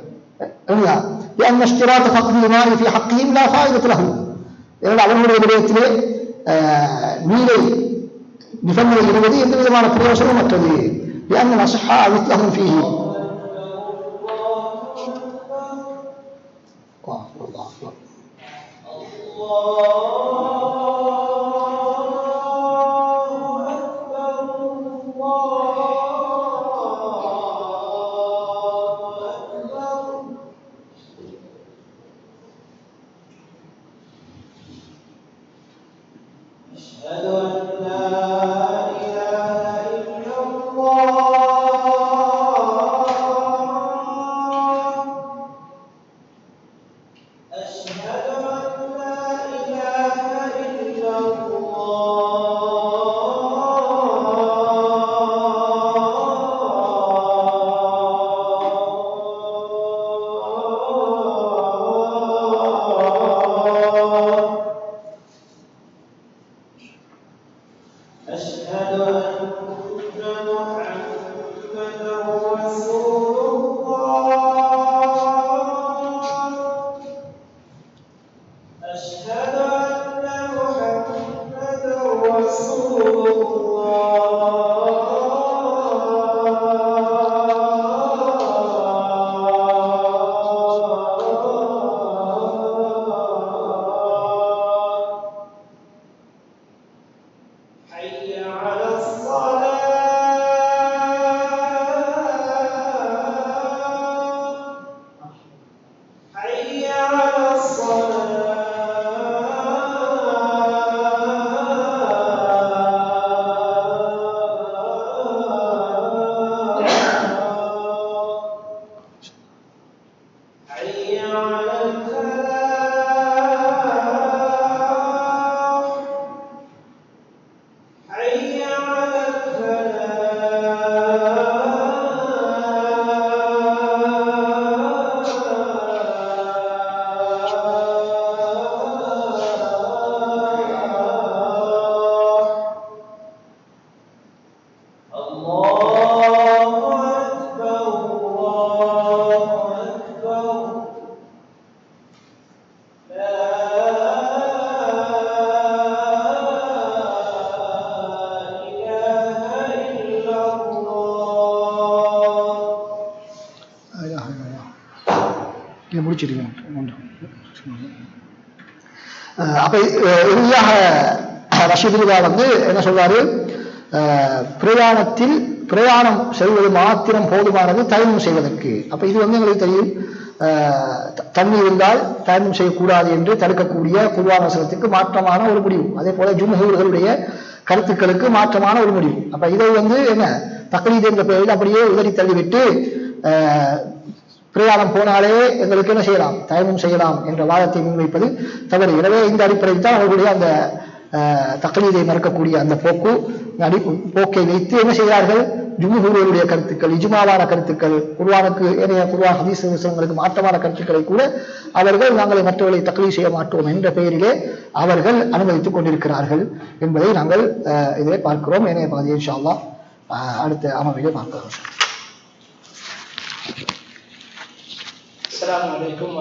அவர்களுடைய விடயத்திலே நீரை நிபந்தனை இடுவது எந்த விதமான பிரயோசனம் மற்றது. அப்ப இறுதியாக ரஷீத் ரிதா என்ன சொல்றாரு? பிரயாணத்தில் பிரயாணம் செய்வது மாத்திரம் போதுமானது தயமம் செய்வதற்கு. அப்ப இது எங்களுக்கு தெரியும், தண்ணீர் இருந்தால் தயமம் செய்யக்கூடாது என்று தடுக்கக்கூடிய குர்ஆன் வசனத்துக்கு மாற்றமான ஒரு முடிவு. அதே போல ஜும்ஹூர்களுடைய கருத்துக்களுக்கு மாற்றமான ஒரு முடிவு. அப்ப இதை என்ன தக்லீத் என்ற பெயரில் அப்படியே உதறி தள்ளிவிட்டு பிரயாணம் போனாலே எங்களுக்கு என்ன செய்யலாம், தயமம் செய்யலாம் என்ற வாதத்தை முன்வைப்பது தவறு. எனவே இந்த அடிப்படையில் தான் அவர்களுடைய அந்த தக்லீதை மறக்கக்கூடிய அந்த போக்கை வைத்து என்ன செய்கிறார்கள், ஜும்ஹூர்களுடைய கருத்துக்கள், இஜ்மாவான கருத்துக்கள், குர்ஆனுக்கு ஏனைய குர்ஆன் ஹதீஸ் வசனங்களுக்கு மாற்றமான கருத்துக்களை கூட அவர்கள் நாங்கள் மற்றவர்களை தக்லீத் செய்ய மாட்டோம் என்ற பெயரிலே அவர்கள் அனுமதித்துக் கொண்டிருக்கிறார்கள் என்பதை நாங்கள் இதிலே பார்க்கிறோம். ஏனைய பகுதியை இன்ஷா அல்லாஹ் அடுத்த அமர்விலே பார்க்கிறோம். அஸ்ஸலாமு அலைக்கும்.